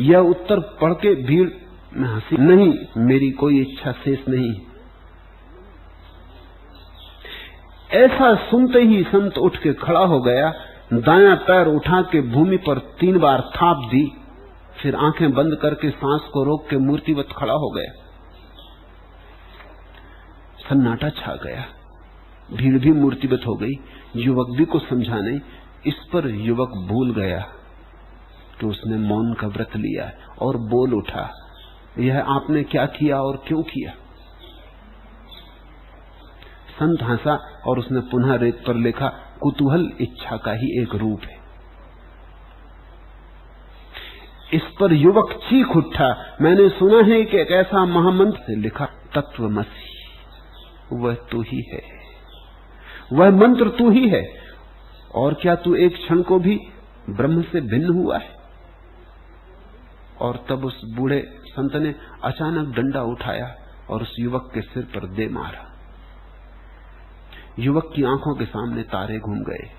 B: यह उत्तर पढ़ के भीड़ में हंसी, नहीं, मेरी कोई इच्छा शेष नहीं। ऐसा सुनते ही संत उठ के खड़ा हो गया, दायां पैर उठा के भूमि पर 3 बार थाप दी, फिर आंखें बंद करके सांस को रोक के मूर्तिवत खड़ा हो गया। सन्नाटा छा गया, भीड़ भी मूर्तिवत हो गई। युवक भी कुछ समझा नहीं। इस पर युवक भूल गया कि उसने मौन का व्रत लिया और बोल उठा, यह आपने क्या किया और क्यों किया। संत हंसा और उसने पुनः रेत पर लिखा, कुतूहल इच्छा का ही एक रूप है। इस पर युवक चीख उठा, मैंने सुना है कि एक ऐसा महामंत्र से लिखा, तत्वमसि, वह तू ही है, वह मंत्र तू ही है। और क्या तू एक क्षण को भी ब्रह्म से भिन्न हुआ है। और तब उस बूढ़े संत ने अचानक डंडा उठाया और उस युवक के सिर पर दे मारा। युवक की आंखों के सामने तारे घूम गए,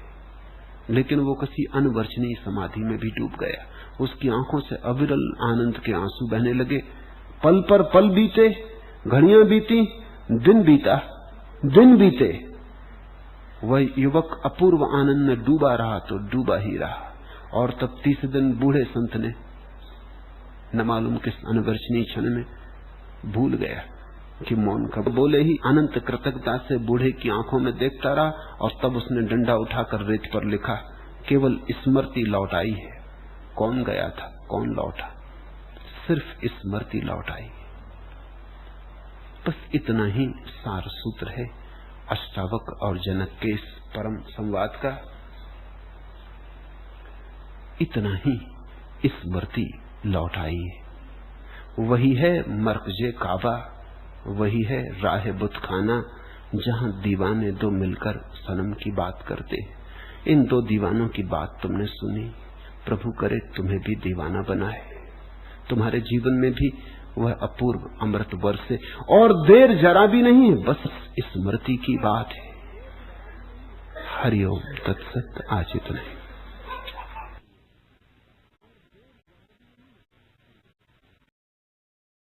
B: लेकिन वो किसी अनवर्चनीय समाधि में भी डूब गया। उसकी आंखों से अविरल आनंद के आंसू बहने लगे। पल पर पल बीते, घड़ियां बीती, दिन बीता, दिन बीते। वह युवक अपूर्व आनंद में डूबा रहा तो डूबा ही रहा, और तब तीसरे दिन बूढ़े संत ने न मालूम किस अनवर्चनीय क्षण में भूल गया कि मौन का बोले ही अनंत कृतज्ञता से बूढ़े की आंखों में देखता रहा, और तब उसने डंडा उठाकर रेत पर लिखा, केवल स्मृति लौट आई है। कौन गया था, कौन लौटा, सिर्फ स्मृति लौट आई। बस इतना ही सार सूत्र है अष्टावक्र और जनक के इस परम संवाद का। इतना ही स्मृति लौट आई है। वही है मरकजे काबा, वही है राह बुतखाना, जहां दीवाने दो मिलकर सनम की बात करते हैं। इन दो दीवानों की बात तुमने सुनी, प्रभु करे तुम्हें भी दीवाना बनाए, तुम्हारे जीवन में भी वह अपूर्व अमृत बरसे। और देर जरा भी नहीं है, बस स्मृति की बात है। हरिओम तत्सत। आज इतना।